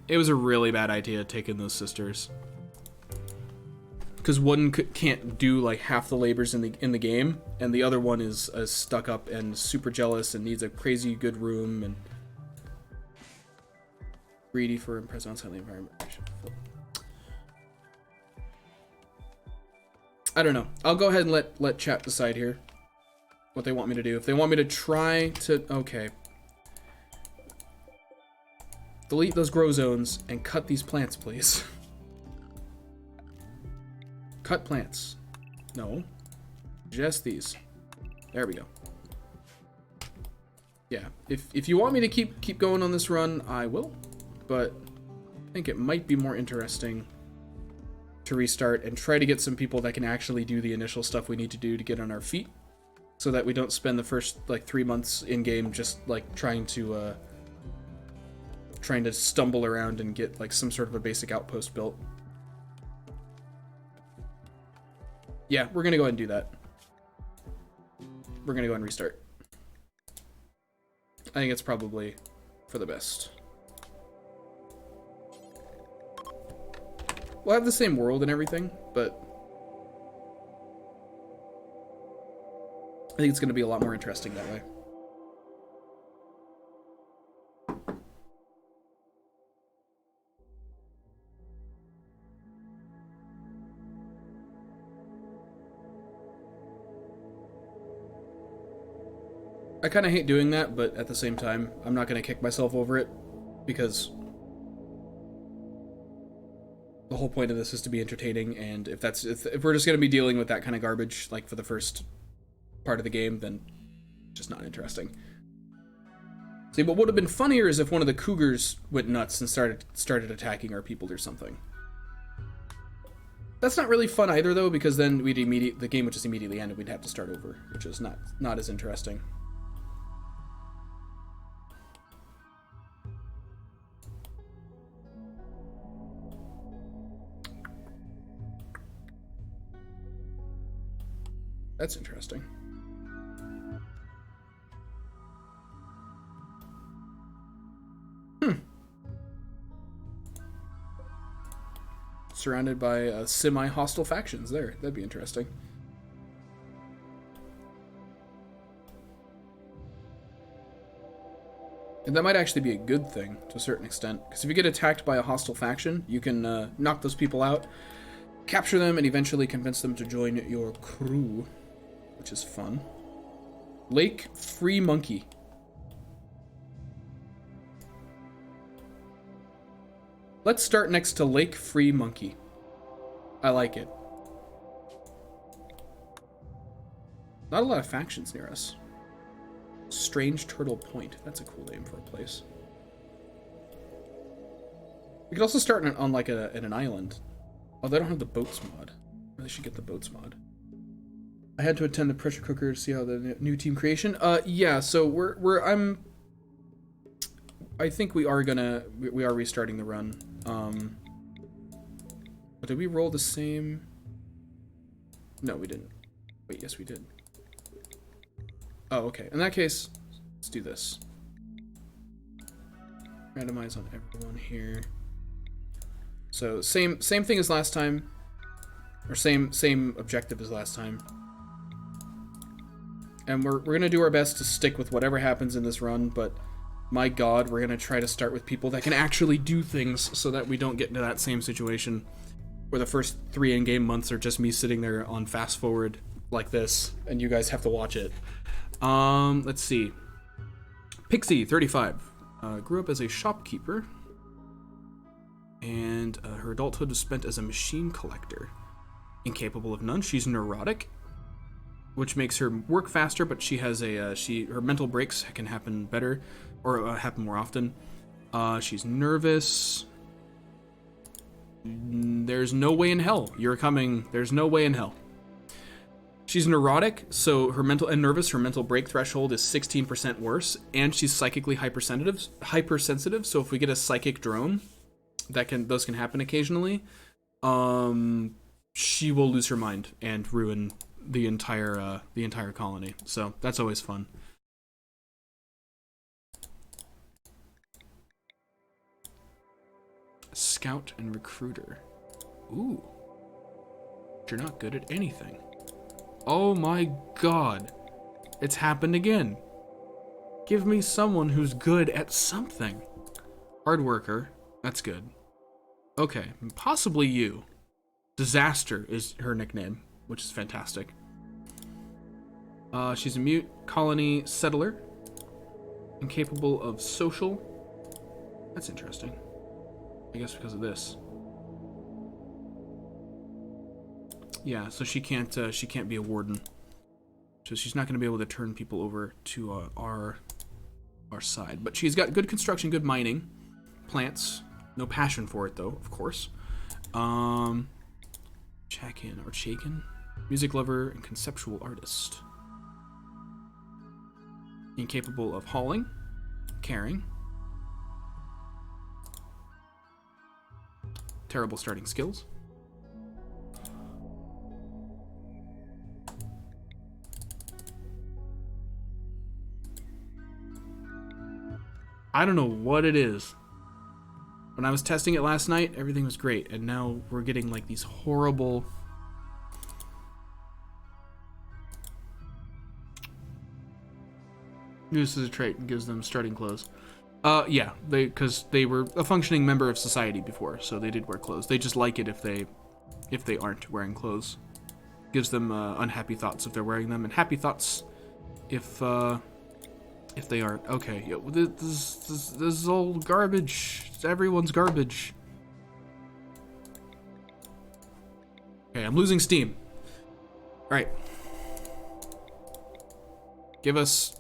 It was a really bad idea taking those sisters. Because one can't do like half the labors in the game, and the other one is stuck up and super jealous and needs a crazy good room and greedy for presence on the environment. I don't know. I'll go ahead and let chat decide here what they want me to do. If they want me to try to... Okay. Delete those grow zones and cut these plants, please. Cut plants. No. Just these. There we go. Yeah. If you want me to keep going on this run, I will. But I think it might be more interesting to restart and try to get some people that can actually do the initial stuff we need to do to get on our feet, so that we don't spend the first like 3 months in game just like trying to stumble around and get like some sort of a basic outpost built. Yeah, we're gonna go ahead and do that. We're gonna go ahead and restart. I think it's probably for the best. We'll have the same world and everything, but I think it's going to be a lot more interesting that way. I kind of hate doing that, but at the same time, I'm not going to kick myself over it, because the whole point of this is to be entertaining, and if we're just going to be dealing with that kind of garbage like for the first part of the game, then it's just not interesting. See, what would have been funnier is if one of the cougars went nuts and started attacking our people or something. That's not really fun either, though, because then the game would just immediately end and we'd have to start over, which is not as interesting. That's interesting. Surrounded by semi-hostile factions there. That'd be interesting. And that might actually be a good thing to a certain extent. Because if you get attacked by a hostile faction, you can knock those people out, capture them, and eventually convince them to join your crew, which is fun. Lake Free Monkey. Let's start next to Lake Free Monkey. I like it. Not a lot of factions near us. Strange Turtle Point. That's a cool name for a place. We could also start on like in an island. Oh, they don't have the boats mod. They should get the boats mod. I had to attend the pressure cooker to see how the new team creation. Yeah. So I think we are restarting the run. But did we roll the same? No, we didn't. Wait, yes, we did. Oh, okay. In that case, let's do this. Randomize on everyone here. So same thing as last time, or same objective as last time. And we're gonna do our best to stick with whatever happens in this run, but my god, we're gonna try to start with people that can actually do things so that we don't get into that same situation where the first 3 in-game months are just me sitting there on fast forward like this, and you guys have to watch it. Let's see. Pixie, 35. Grew up as a shopkeeper. And her adulthood was spent as a machine collector. Incapable of none. She's neurotic, which makes her work faster, but she has a her mental breaks can happen better, or happen more often. She's nervous. There's no way in hell you're coming. There's no way in hell. She's neurotic, so her mental break threshold is 16% worse, and she's psychically hypersensitive. So if we get a psychic drone, those can happen occasionally. She will lose her mind and ruin the entire colony. So that's always fun. Scout and recruiter. Ooh. You're not good at anything. Oh my god. It's happened again. Give me someone who's good at something. Hard worker. That's good. Okay, possibly you. Disaster is her nickname, which is fantastic. She's a mute colony settler. Incapable of social. That's interesting. I guess because of this. Yeah, so she can't be a warden. So she's not going to be able to turn people over to our side. But she's got good construction, good mining, plants. No passion for it though, of course. Chakin or Chakin, music lover and conceptual artist. Incapable of hauling, carrying. Terrible starting skills. I don't know what it is. When I was testing it last night, everything was great, and now we're getting like these horrible... This is a trait and gives them starting clothes. Yeah, because they were a functioning member of society before, so they did wear clothes. They just like it if they aren't wearing clothes. Gives them unhappy thoughts if they're wearing them, and happy thoughts if they aren't. Okay, this is all garbage. Everyone's garbage. Okay, I'm losing steam. Alright. Give us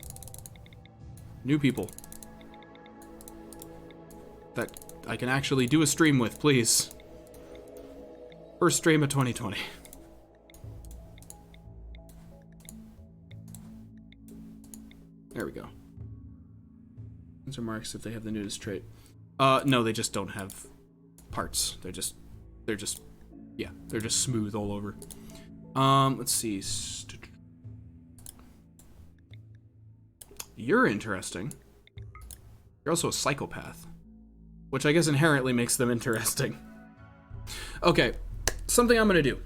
new people that I can actually do a stream with, please. First stream of 2020. There we go. These are marks if they have the nudist trait. No, they just don't have parts. They're just smooth all over. Let's see. You're interesting. You're also a psychopath, which I guess inherently makes them interesting. Okay, something I'm gonna do.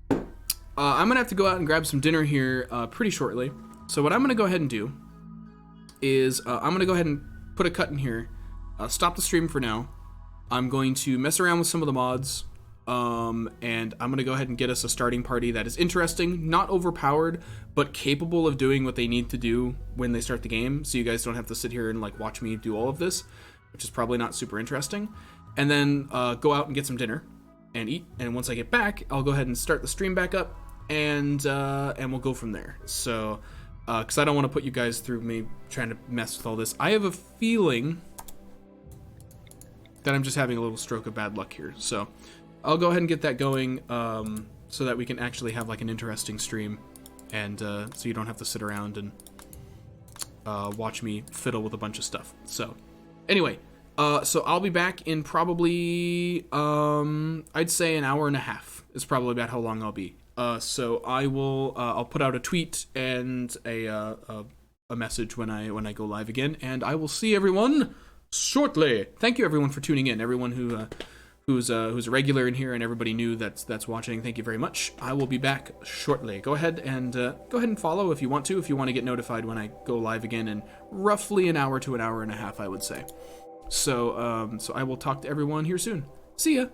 I'm gonna have to go out and grab some dinner here pretty shortly. So what I'm gonna go ahead and do is I'm gonna go ahead and put a cut in here, stop the stream for now. I'm going to mess around with some of the mods, and I'm gonna go ahead and get us a starting party that is interesting, not overpowered, but capable of doing what they need to do when they start the game, so you guys don't have to sit here and like watch me do all of this, which is probably not super interesting. And then go out and get some dinner and eat, and once I get back, I'll go ahead and start the stream back up, and we'll go from there. So because I don't want to put you guys through me trying to mess with all this. I have a feeling that I'm just having a little stroke of bad luck here. So I'll go ahead and get that going so that we can actually have like an interesting stream, and so you don't have to sit around and watch me fiddle with a bunch of stuff. So anyway, so I'll be back in probably, I'd say an hour and a half is probably about how long I'll be. So I will, I'll put out a tweet and a message when I go live again, and I will see everyone shortly. Thank you everyone for tuning in. Everyone who's a regular in here, and everybody new that's watching. Thank you very much. I will be back shortly. Go ahead and follow if you want to get notified when I go live again in roughly an hour to an hour and a half, I would say. So I will talk to everyone here soon. See ya.